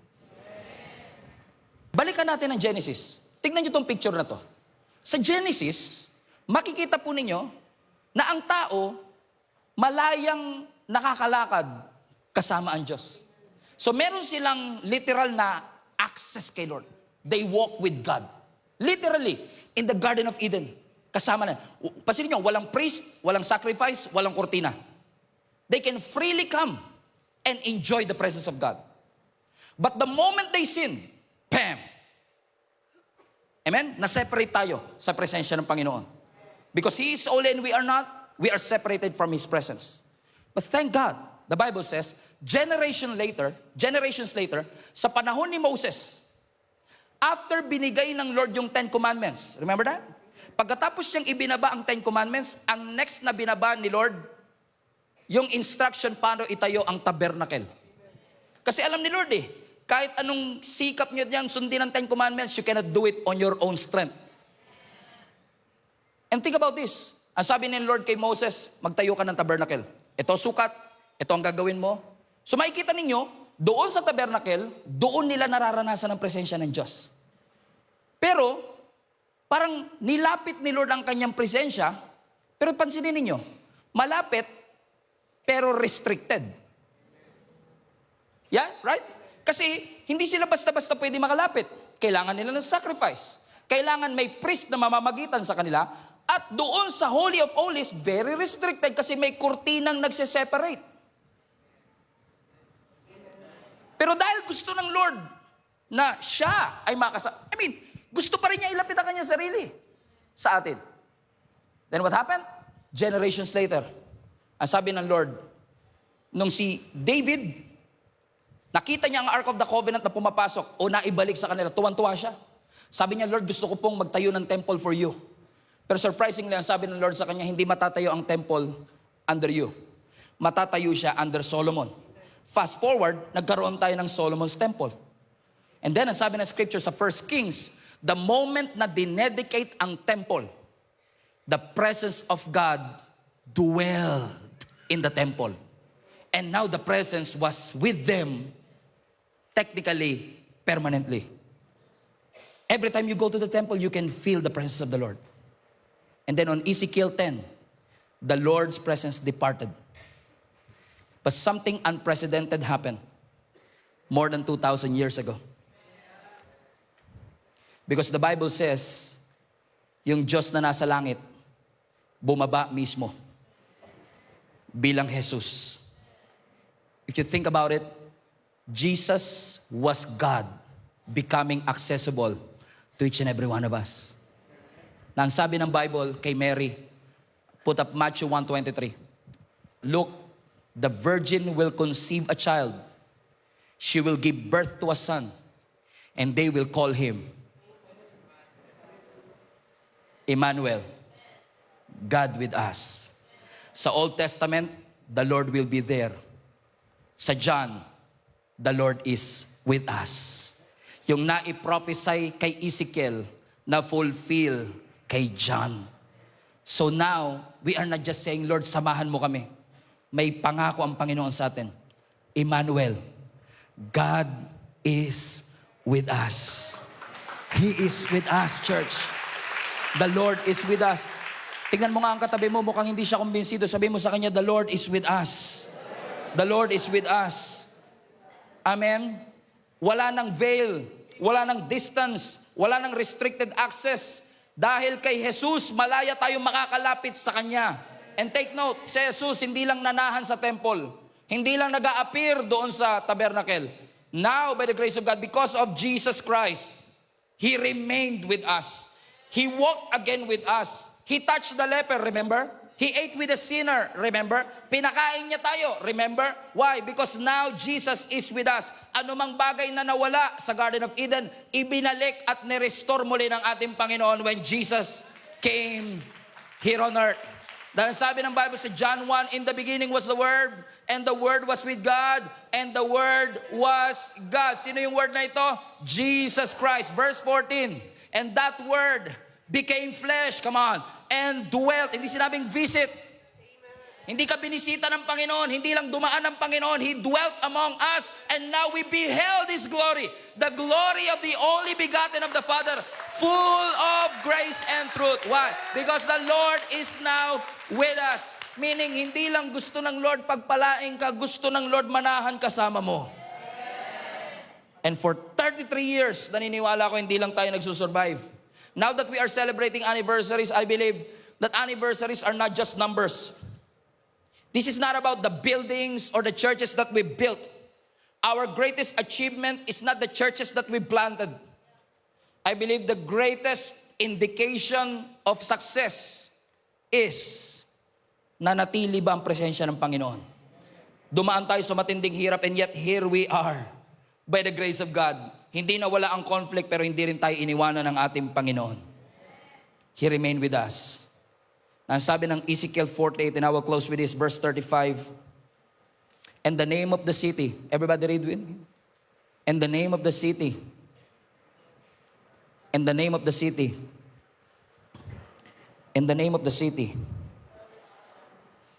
Balikan natin ang Genesis. Tingnan niyo tong picture na to. Sa Genesis, makikita po ninyo na ang tao malayang nakakalakad kasama ang Diyos. So meron silang literal na access kay Lord. They walk with God. Literally, in the Garden of Eden. Kasama na. Pansinin nyo, walang priest, walang sacrifice, walang kortina. They can freely come and enjoy the presence of God. But the moment they sin, bam! Amen? Na-separate tayo sa presensya ng Panginoon. Because He is holy and we are not, we are separated from His presence. But thank God, the Bible says, generations later, sa panahon ni Moses, after binigay ng Lord yung 10 Commandments, remember that? Pagkatapos niyang ibinaba ang 10 Commandments, ang next na binaba ni Lord, yung instruction paano itayo ang tabernacle. Kasi alam ni Lord eh, kahit anong sikap niyo diyan sundin ang 10 Commandments, you cannot do it on your own strength. And think about this. Ang sabi ni Lord kay Moses, magtayo ka ng tabernacle. Ito sukat, ito ang gagawin mo. So makikita ninyo, doon sa tabernacle, doon nila nararanasan ang presensya ng Diyos. Pero, parang nilapit ni Lord ang kanyang presensya, pero pansinin ninyo, malapit, pero restricted. Yeah, right? Kasi hindi sila basta-basta pwede makalapit. Kailangan nila ng sacrifice. Kailangan may priest na mamamagitan sa kanila. At doon sa Holy of Holies, very restricted kasi may kurtinang nagse-separate. Pero dahil gusto ng Lord na siya ay gusto pa rin niya ilapit ang kanyang sarili sa atin. Then what happened? Generations later, ang sabi ng Lord, nung si David, nakita niya ang Ark of the Covenant na pumapasok o naibalik sa kanila, tuwan-tuwa siya. Sabi niya, Lord, gusto ko pong magtayo ng temple for you. Pero surprisingly, ang sabi ng Lord sa kanya, hindi matatayo ang temple under you. Matatayo siya under Solomon. Fast forward, nagkaroon tayo ng Solomon's temple. And then, ang sabi ng scripture sa 1 Kings, the moment na dinedicate ang temple, the presence of God dwelled in the temple. And now the presence was with them, technically, permanently. Every time you go to the temple, you can feel the presence of the Lord. And then on Ezekiel 10, the Lord's presence departed. But something unprecedented happened more than 2,000 years ago. Because the Bible says, yung Diyos na nasa langit, bumaba mismo bilang Jesus. If you think about it, Jesus was God becoming accessible to each and every one of us. Na ang sabi ng Bible kay Mary, put up Matthew 1:23. Look, the virgin will conceive a child. She will give birth to a son, and they will call him Emmanuel, God with us. Sa Old Testament, the Lord will be there. Sa John, the Lord is with us. Yung naiprophesy kay Ezekiel na fulfill kay John. So now, we are not just saying, Lord, samahan mo kami. May pangako ang Panginoon sa atin. Emmanuel, God is with us. He is with us, church. The Lord is with us. Tingnan mo nga ang katabi mo, mukhang hindi siya kumbinsido. Sabi mo sa kanya, the Lord is with us. The Lord is with us. Amen? Wala nang veil, wala nang distance, wala nang restricted access. Dahil kay Jesus, malaya tayong makakalapit sa Kanya. And take note, si Jesus hindi lang nanahan sa temple. Hindi lang nag-a-appear doon sa tabernacle. Now, by the grace of God, because of Jesus Christ, He remained with us. He walked again with us. He touched the leper, remember? He ate with a sinner, remember? Pinakain niya tayo, remember? Why? Because now Jesus is with us. Anumang bagay na nawala sa Garden of Eden, ibinalik at nirestore muli ng ating Panginoon when Jesus came here on earth. Dahil sabi ng Bible sa John 1, in the beginning was the Word, and the Word was with God, and the Word was God. Sino yung Word na ito? Jesus Christ. Verse 14, and that Word became flesh, come on, and dwelt. Hindi sinabing visit. Hindi ka binisita ng Panginoon, hindi lang dumaan ng Panginoon. He dwelt among us, and now we beheld His glory, the glory of the only begotten of the Father, full of grace and truth. Why? Because the Lord is now with us. Meaning, hindi lang gusto ng Lord pagpalaing ka, gusto ng Lord manahan kasama mo. And for 33 years, naniniwala ko, hindi lang tayo nagsusurvive. Now that we are celebrating anniversaries, I believe that anniversaries are not just numbers. This is not about the buildings or the churches that we built. Our greatest achievement is not the churches that we planted. I believe the greatest indication of success is nanatili ba ang presensya ng Panginoon. Dumaan tayo sa matinding hirap, and yet here we are by the grace of God. Hindi na wala ang conflict, pero hindi rin tayo iniwanan ng ating Panginoon. He remained with us. Ang sabi ng Ezekiel 48, and I will close with this, verse 35. And the name of the city, everybody read with me. And the name of the city. And the name of the city. And the name of the city.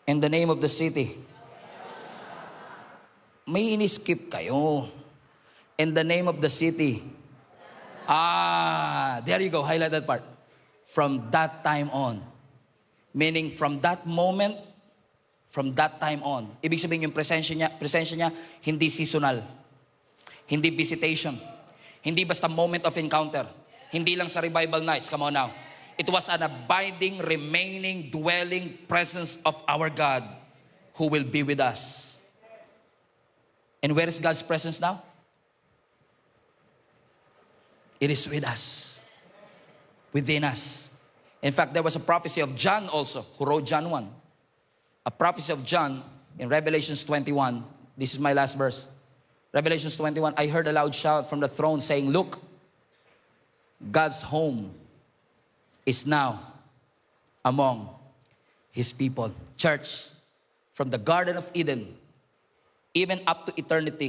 And the name of the city. May ini-skip kayo. In the name of the city. There you go. Highlight that part. From that time on. Meaning from that moment, from that time on. Ibig sabihin yung presensya niya, hindi seasonal. Hindi visitation. Hindi basta moment of encounter. Hindi lang sa revival nights. Come on now. It was an abiding, remaining, dwelling presence of our God who will be with us. And where is God's presence now? It is with us, within us. In fact, there was a prophecy of John also, who wrote John 1. A prophecy of John in Revelations 21. This is my last verse. Revelations 21, I heard a loud shout from the throne saying, look, God's home is now among His people. Church, from the Garden of Eden, even up to eternity,